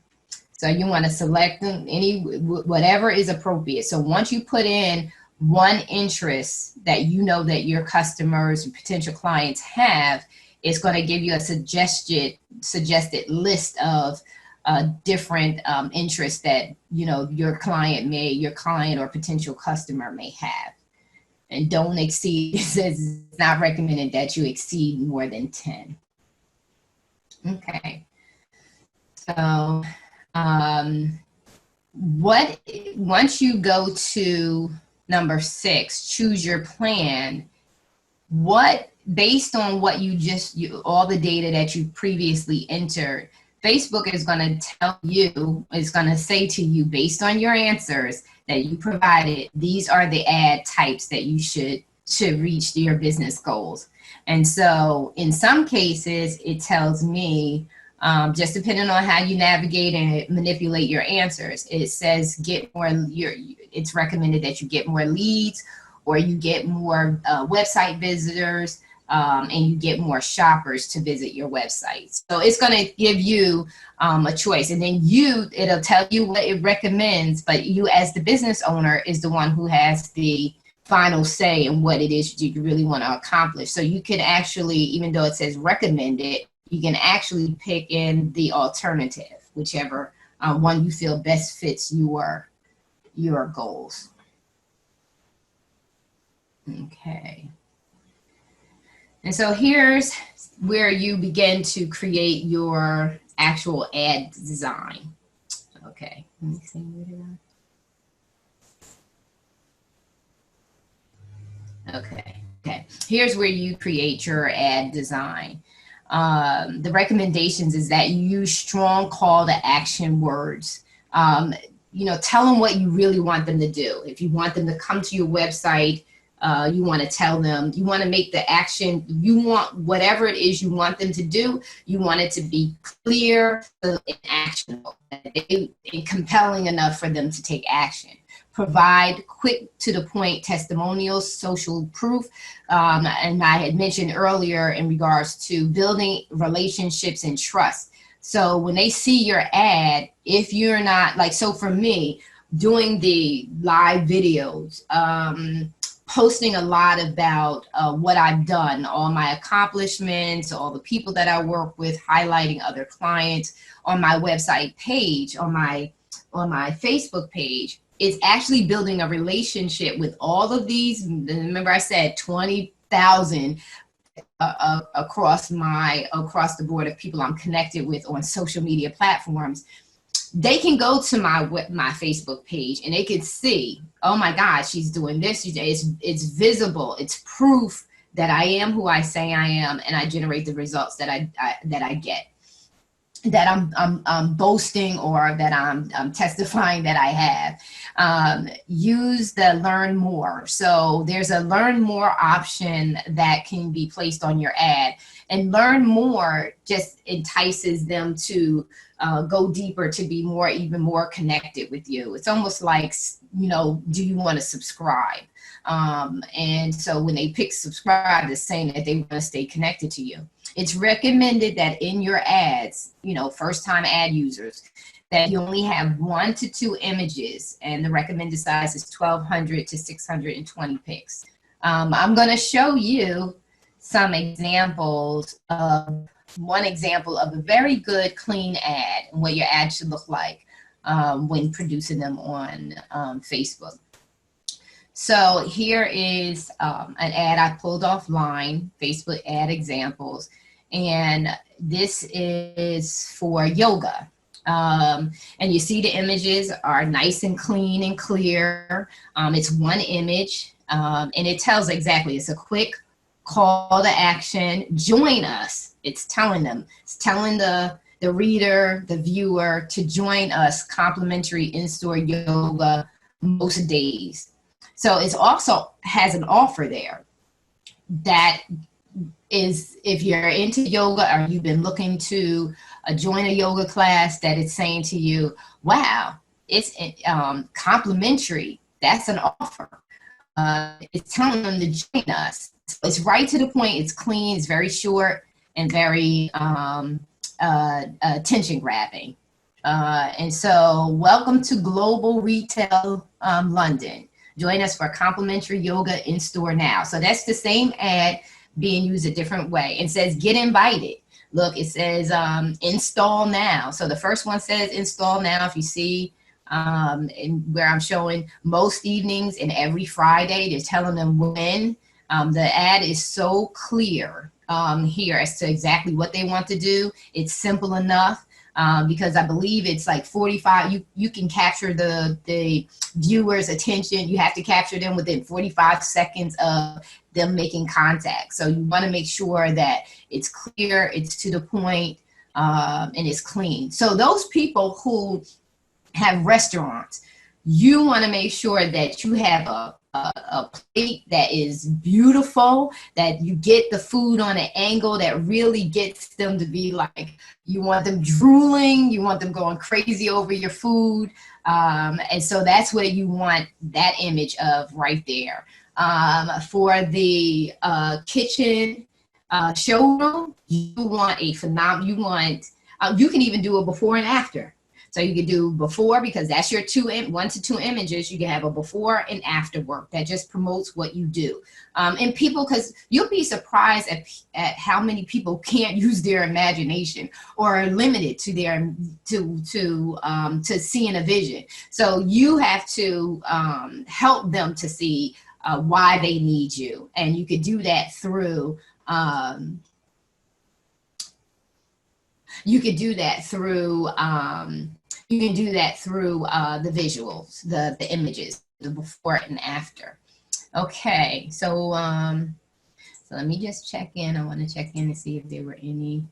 So you want to select them, whatever is appropriate. So once you put in one interest that you know that your customers and potential clients have, it's going to give you a suggested list of different interests that your client or potential customer may have. And don't exceed. It says it's not recommended that you exceed more than 10. Okay. So once you go to number 6, choose your plan, based on what all the data that you previously entered, Facebook is going to tell you, it's going to say to you, based on your answers that you provided, these are the ad types that you should reach your business goals. And so in some cases, it tells me, just depending on how you navigate and manipulate your answers, it says it's recommended that you get more leads, or you get more website visitors, and you get more shoppers to visit your website. So it's going to give you a choice, and then it'll tell you what it recommends, but you as the business owner is the one who has the final say in what it is you really want to accomplish. So you can actually, even though it says recommended, you can actually pick in the alternative, whichever one you feel best fits your goals. Okay. And so here's where you begin to create your actual ad design. Okay. Let me see. Okay. Here's where you create your ad design. The recommendations is that you use strong call to action words. You know, tell them what you really want them to do. If you want them to come to your website, you want to tell them, you want to make the action, you want whatever it is you want them to do, you want it to be clear and actionable, and compelling enough for them to take action. Provide quick to the point testimonials, social proof. And I had mentioned earlier in regards to building relationships and trust. So when they see your ad, if you're not like, so for me, doing the live videos, posting a lot about what I've done, all my accomplishments, all the people that I work with, highlighting other clients on my website page, on my Facebook page, it's actually building a relationship with all of these. Remember I said 20,000 across the board of people I'm connected with on social media platforms. They can go to my Facebook page and they can see, oh my God, she's doing this. It's visible. It's proof that I am who I say I am, and I generate the results that I get, that I'm boasting, or that I'm testifying that I have. Use the learn more. So there's a learn more option that can be placed on your ad, and learn more just entices them to go deeper, to be even more connected with you. It's almost like, you know, do you want to subscribe? And so when they pick subscribe, it's saying that they want to stay connected to you. It's recommended that in your ads, you know, first time ad users, that you only have 1 to 2 images, and the recommended size is 1,200 to 620 pics. I'm going to show you some examples of one example of a very good clean ad and what your ad should look like when producing them on Facebook. So here is an ad I pulled offline, Facebook ad examples, and this is for yoga. And you see the images are nice and clean and clear. It's one image, and it tells exactly, it's a quick call to action, join us. It's telling them, it's telling the reader, the viewer, to join us, complimentary in-store yoga most days. So it also has an offer there that is, if you're into yoga or you've been looking to join a yoga class, that it's saying to you, wow, it's complimentary. That's an offer. It's telling them to join us. It's right to the point. It's clean. It's very short and very attention grabbing. And so, welcome to Global Retail London. Join us for complimentary yoga in store now. So that's the same ad being used a different way. It says get invited. Look, it says install now. So the first one says install now. If you see and where I'm showing most evenings and every Friday, they're telling them when. The ad is so clear here as to exactly what they want to do. It's simple enough. Because I believe it's like 45, you can capture the viewer's attention. You have to capture them within 45 seconds of them making contact. So you want to make sure that it's clear, it's to the point, and it's clean. So those people who have restaurants, you want to make sure that you have a plate that is beautiful, that you get the food on an angle that really gets them to be like, you want them drooling, you want them going crazy over your food. And so that's what you want that image of right there. For the kitchen showroom, you want a phenomenal, you can even do a before and after. So you can do before, because that's your 1 to 2 images. You can have a before and after work that just promotes what you do. And people, because you'll be surprised at how many people can't use their imagination or are limited to their to seeing a vision. So you have to help them to see why they need you, and you could do that through. You can do that through the visuals, the images, the before and after. Okay, so So let me just check in. I want to check in to see if there were any.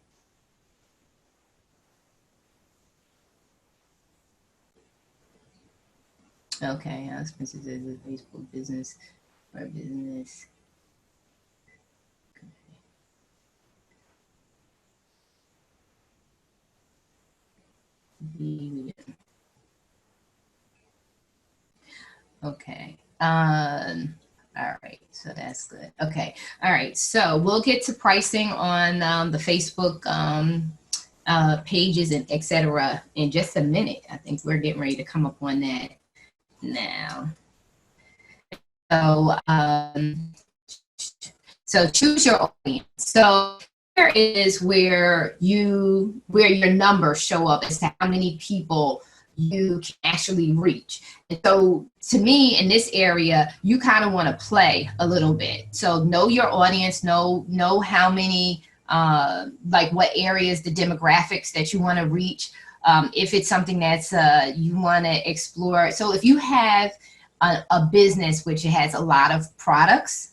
Okay, expenses as a Facebook business or business. Okay. All right, so that's good. Okay. All right, so we'll get to pricing on the Facebook pages and etc. in just a minute. I think we're getting ready to come up on that now. So choose your audience. So here is where your numbers show up as to how many people you can actually reach. And so to me, in this area, you kind of want to play a little bit. So know your audience, know how many, like what areas, the demographics that you want to reach. If it's something that's you want to explore. So if you have a business which has a lot of products,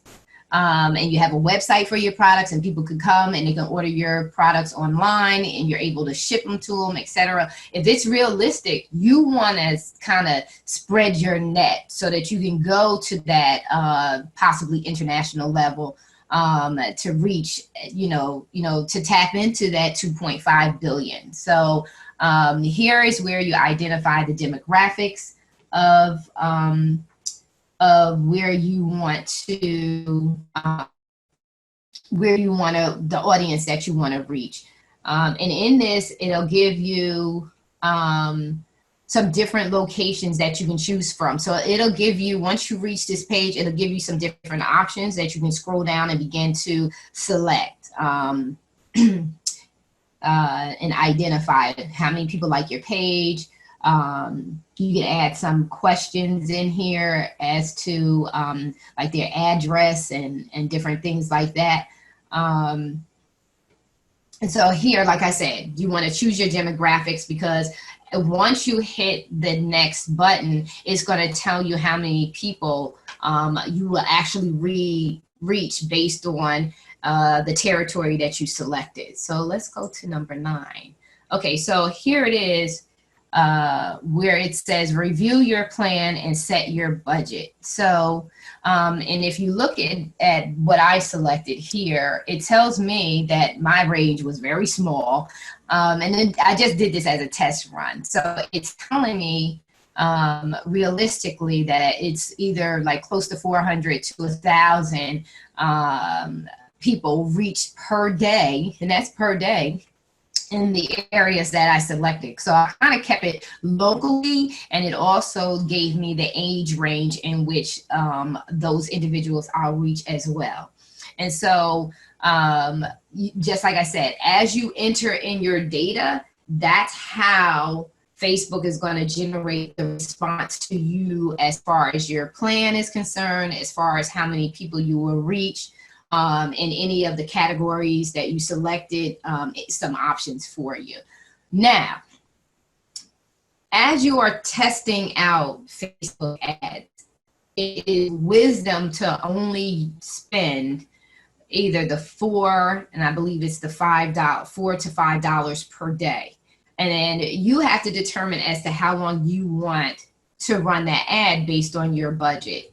and you have a website for your products and people could come and they can order your products online and you're able to ship them to them, etc. If it's realistic, you want to kind of spread your net so that you can go to that possibly international level to reach, to tap into that 2.5 billion. So here is where you identify the demographics of where you want to, the audience that you want to reach. And in this, it'll give you some different locations that you can choose from. So it'll give you, once you reach this page, it'll give you some different options that you can scroll down and begin to select and identify how many people like your page. You can add some questions in here as to like their address and different things like that. And so here, like I said, you want to choose your demographics because once you hit the next button, it's going to tell you how many people you will actually reach based on the territory that you selected. So let's go to number 9. Okay, so here it is. Where it says review your plan and set your budget. So, and if you look at what I selected here, it tells me that my range was very small. And then I just did this as a test run. So it's telling me realistically that it's either like close to 400 to 1,000 people reached per day, and that's per day, in the areas that I selected. So I kind of kept it locally, and it also gave me the age range in which those individuals I'll reach as well. And so just like I said, as you enter in your data, that's how Facebook is going to generate the response to you as far as your plan is concerned, as far as how many people you will reach, in any of the categories that you selected, some options for you. Now, as you are testing out Facebook ads, it is wisdom to only spend either the $4 to $5 per day. And then you have to determine as to how long you want to run that ad based on your budget.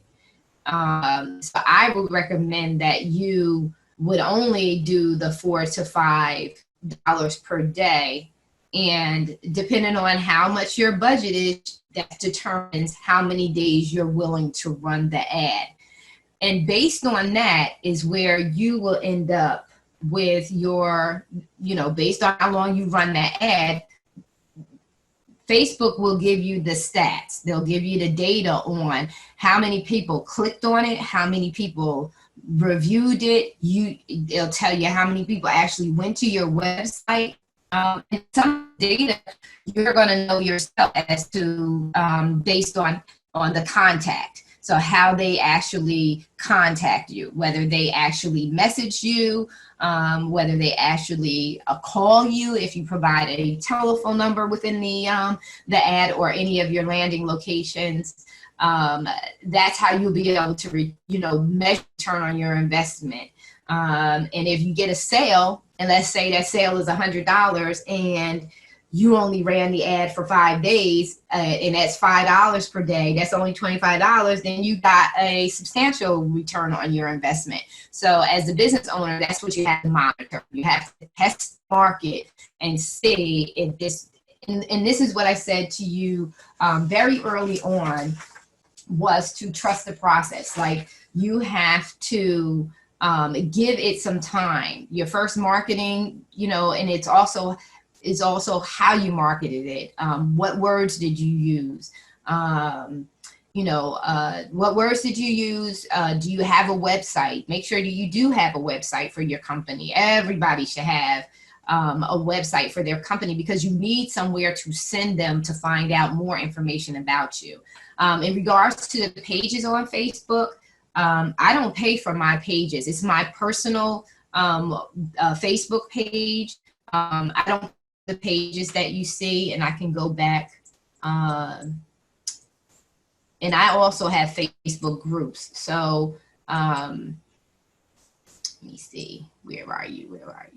So I would recommend that you would only do the $4 to $5 per day, and depending on how much your budget is, that determines how many days you're willing to run the ad. And based on that is where you will end up with your, based on how long you run that ad, Facebook will give you the stats. They'll give you the data on how many people clicked on it, how many people reviewed it. They'll tell you how many people actually went to your website. And some data you're going to know yourself as to based on the contact. So how they actually contact you, whether they actually message you, whether they actually call you if you provide a telephone number within the ad or any of your landing locations. That's how you'll be able to measure return on your investment. And if you get a sale, and let's say that sale is $100 and you only ran the ad for 5 days, and that's $5 per day, that's only $25, then you got a substantial return on your investment. So as a business owner, that's what you have to monitor. You have to test the market and see if this, and this is what I said to you very early on, was to trust the process. Like, you have to give it some time. Your first marketing, you know, and it's also how you marketed it. What words did you use? What words did you use? Do you have a website? Make sure that you do have a website for your company. Everybody should have a website for their company, because you need somewhere to send them to find out more information about you. In regards to the pages on Facebook, I don't pay for my pages. It's my personal Facebook page. I don't the pages that you see, and I can go back. And I also have Facebook groups. So let me see. Where are you? I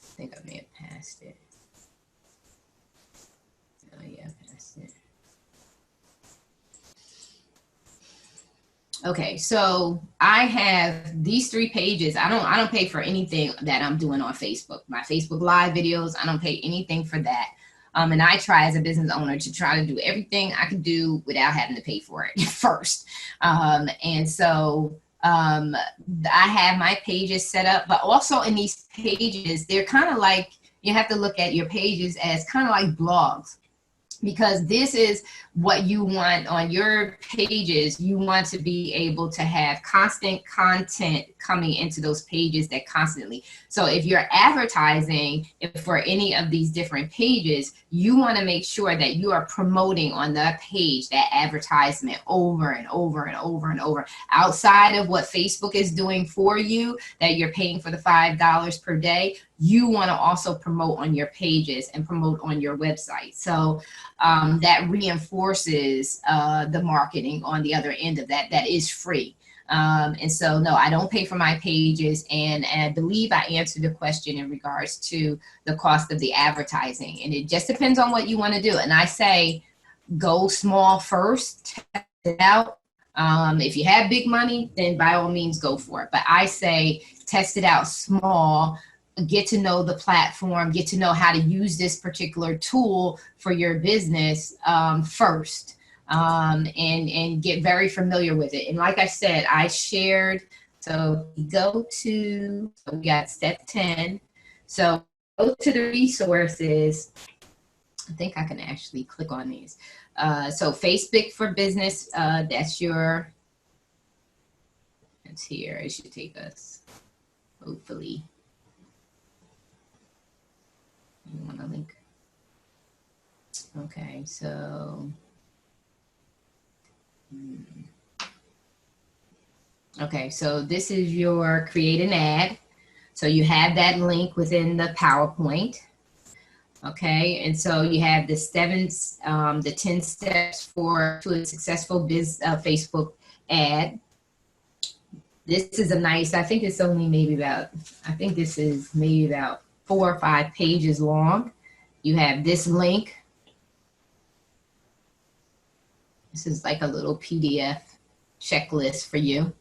think I may have passed it. Oh yeah, I passed it. Okay, so I have these 3 pages. I don't pay for anything that I'm doing on Facebook. My Facebook Live videos, I don't pay anything for that. And I try as a business owner to try to do everything I can do without having to pay for it first. And so I have my pages set up, but also in these pages, they're kind of like, you have to look at your pages as kind of like blogs. Because this is what you want on your pages. You want to be able to have constant content coming into those pages that constantly. So if you're advertising for any of these different pages, you want to make sure that you are promoting on that page that advertisement over and over and over and over, outside of what Facebook is doing for you, that you're paying for the $5 per day. You want to also promote on your pages and promote on your website. So that reinforces the marketing on the other end of that. That is free. And so, no, I don't pay for my pages. And I believe I answered the question in regards to the cost of the advertising. And it just depends on what you want to do. And I say, go small first, test it out. If you have big money, then by all means go for it. But I say, test it out small. Get to know the platform, get to know how to use this particular tool for your business first, and get very familiar with it. And like I said, I shared, so we got step 10. So go to the resources. I think I can actually click on these. So Facebook for Business, that's here. It should take us, hopefully. You want a link? Okay, so this is your create an ad. So you have that link within the PowerPoint. Okay, and so you have the 10 steps to a successful Facebook ad. This is a nice, I think this is maybe about 4 or 5 pages long. You have this link. This is like a little PDF checklist for you.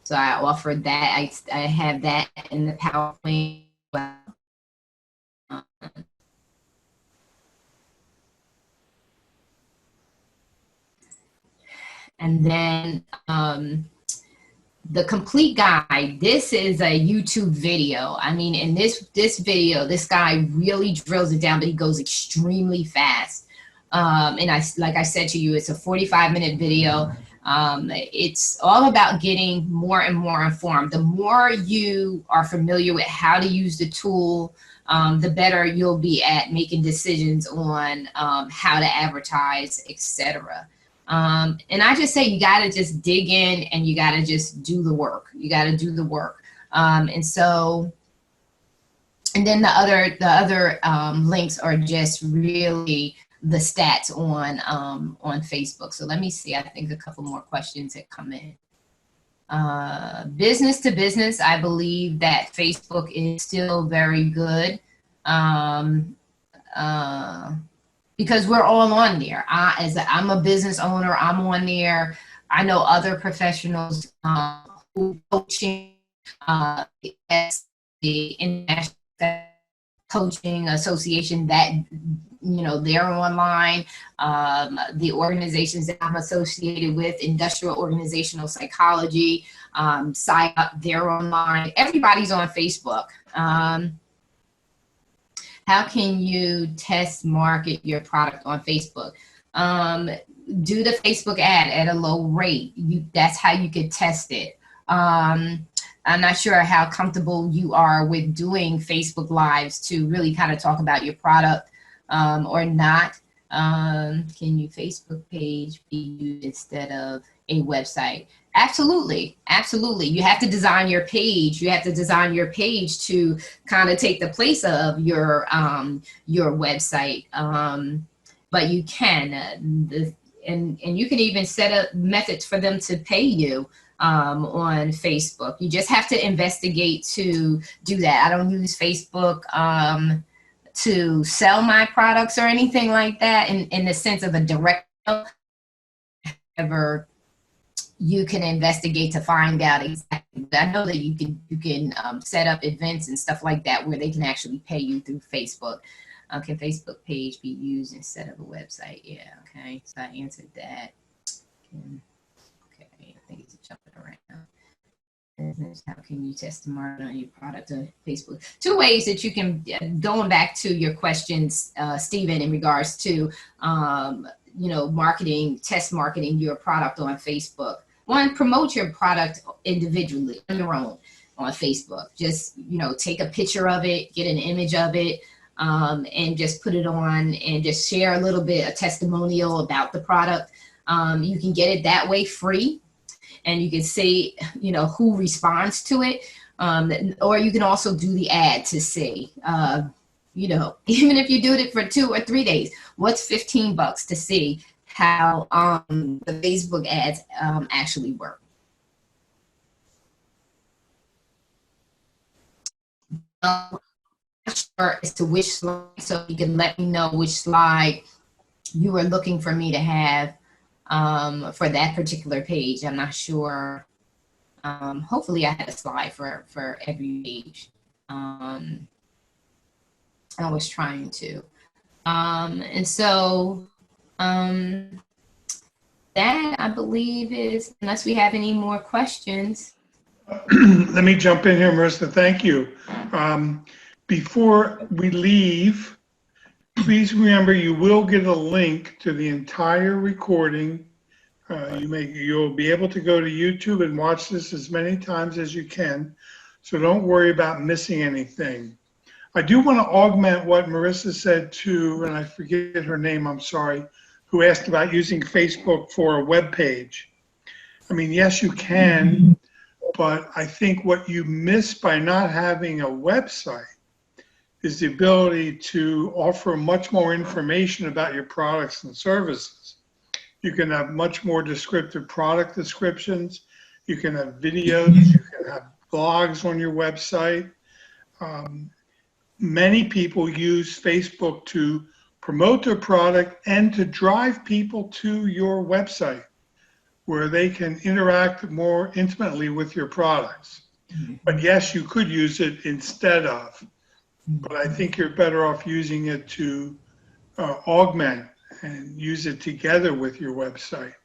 So I offered that. I have that in the PowerPoint. And then the complete guide, this is a YouTube video. I mean, in this video, this guy really drills it down, but he goes extremely fast. And like I said to you, it's a 45-minute video. It's all about getting more and more informed. The more you are familiar with how to use the tool, the better you'll be at making decisions on how to advertise, etc. And I just say you got to just dig in and you got to just do the work. You got to do the work. And then the other links are just really the stats on Facebook. So let me see. I think a couple more questions that come in. Business to business, I believe that Facebook is still very good. Because we're all on there. I'm a business owner, I'm on there. I know other professionals who coaching as the International Coaching Association, that they're online. The organizations that I'm associated with, Industrial Organizational Psychology, they're online. Everybody's on Facebook. How can you test market your product on Facebook? Do the Facebook ad at a low rate. That's how you could test it. I'm not sure how comfortable you are with doing Facebook Lives to really kind of talk about your product or not. Can your Facebook page be used instead of a website? Absolutely. Absolutely. You have to design your page. You have to design your page to kind of take the place of your website. But you can, and you can even set up methods for them to pay you on Facebook. You just have to investigate to do that. I don't use Facebook to sell my products or anything like that in the sense of a direct. However, you can investigate to find out exactly. I know that you can set up events and stuff like that where they can actually pay you through Facebook. Can Facebook page be used instead of a website? Yeah, okay. So I answered that. Okay, I think it's jumping around. How can you test the market on your product on Facebook? Two ways that you can, going back to your questions, Stephen, in regards to marketing, test marketing your product on Facebook. One, promote your product individually on your own on Facebook. Just, take a picture of it, get an image of it, and just put it on and just share a little bit, a testimonial about the product. You can get it that way free, and you can see, who responds to it. Or you can also do the ad to see, even if you do it for 2 or 3 days, what's $15 to see how the Facebook ads actually work. I'm not sure as to which slide, so you can let me know which slide you were looking for me to have for that particular page. I'm not sure. Hopefully I had a slide for every page. I was trying to. And so that, I believe, is, unless we have any more questions. Let me jump in here, Marissa. Thank you. Before we leave, please remember you will get a link to the entire recording. You'll be able to go to YouTube and watch this as many times as you can. So don't worry about missing anything. I do want to augment what Marissa said too, and I forget her name, I'm sorry, who asked about using Facebook for a web page. I mean, yes, you can, but I think what you miss by not having a website is the ability to offer much more information about your products and services. You can have much more descriptive product descriptions. You can have videos, you can have blogs on your website. Many people use Facebook to promote their product and to drive people to your website where they can interact more intimately with your products. But yes, you could use it instead of, but I think you're better off using it to augment and use it together with your website.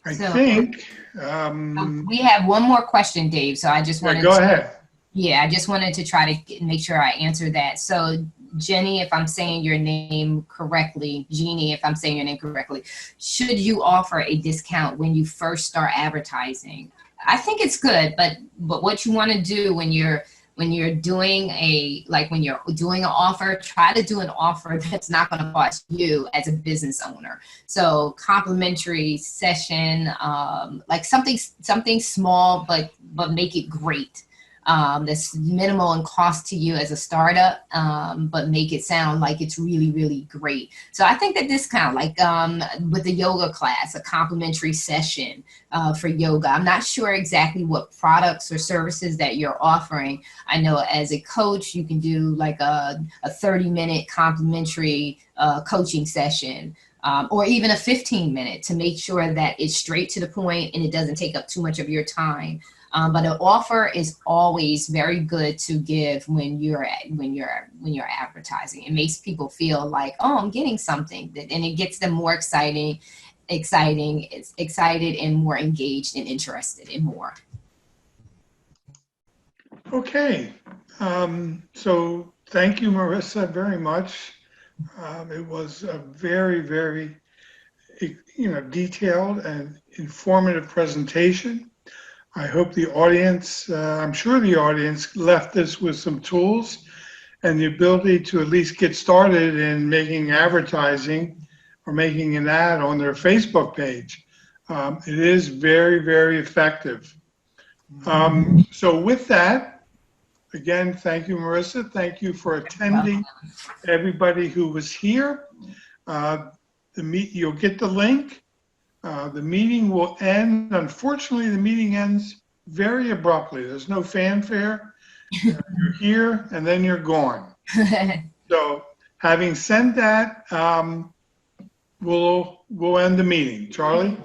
I think. We have one more question, Dave, so I just wanted to. Go ahead. Yeah, I just wanted to try to make sure I answer that. So Jenny, if I'm saying your name correctly, Jeannie, if I'm saying your name correctly, should you offer a discount when you first start advertising? I think it's good, but what you want to do when you're doing an offer, try to do an offer that's not going to cost you as a business owner. So complimentary session, like something small, but make it great. that's minimal in cost to you as a startup, but make it sound like it's really, really great. So I think that this kind of like with the yoga class, a complimentary session for yoga. I'm not sure exactly what products or services that you're offering. I know as a coach, you can do like a 30-minute complimentary coaching session. Or even a 15-minute to make sure that it's straight to the point and it doesn't take up too much of your time. But an offer is always very good to give when you're advertising. It makes people feel like, oh, I'm getting something, and it gets them more excited and more engaged and interested in more. Okay, so thank you, Marissa, very much. It was a very, very, detailed and informative presentation. I hope the audience, I'm sure the audience left this with some tools and the ability to at least get started in making advertising or making an ad on their Facebook page. It is very, very effective. So with that, again, thank you, Marissa. Thank you for attending, everybody who was here. You'll get the link. The meeting will end. Unfortunately, the meeting ends very abruptly. There's no fanfare. You're here and then you're gone. So having said that, we'll end the meeting. Charlie?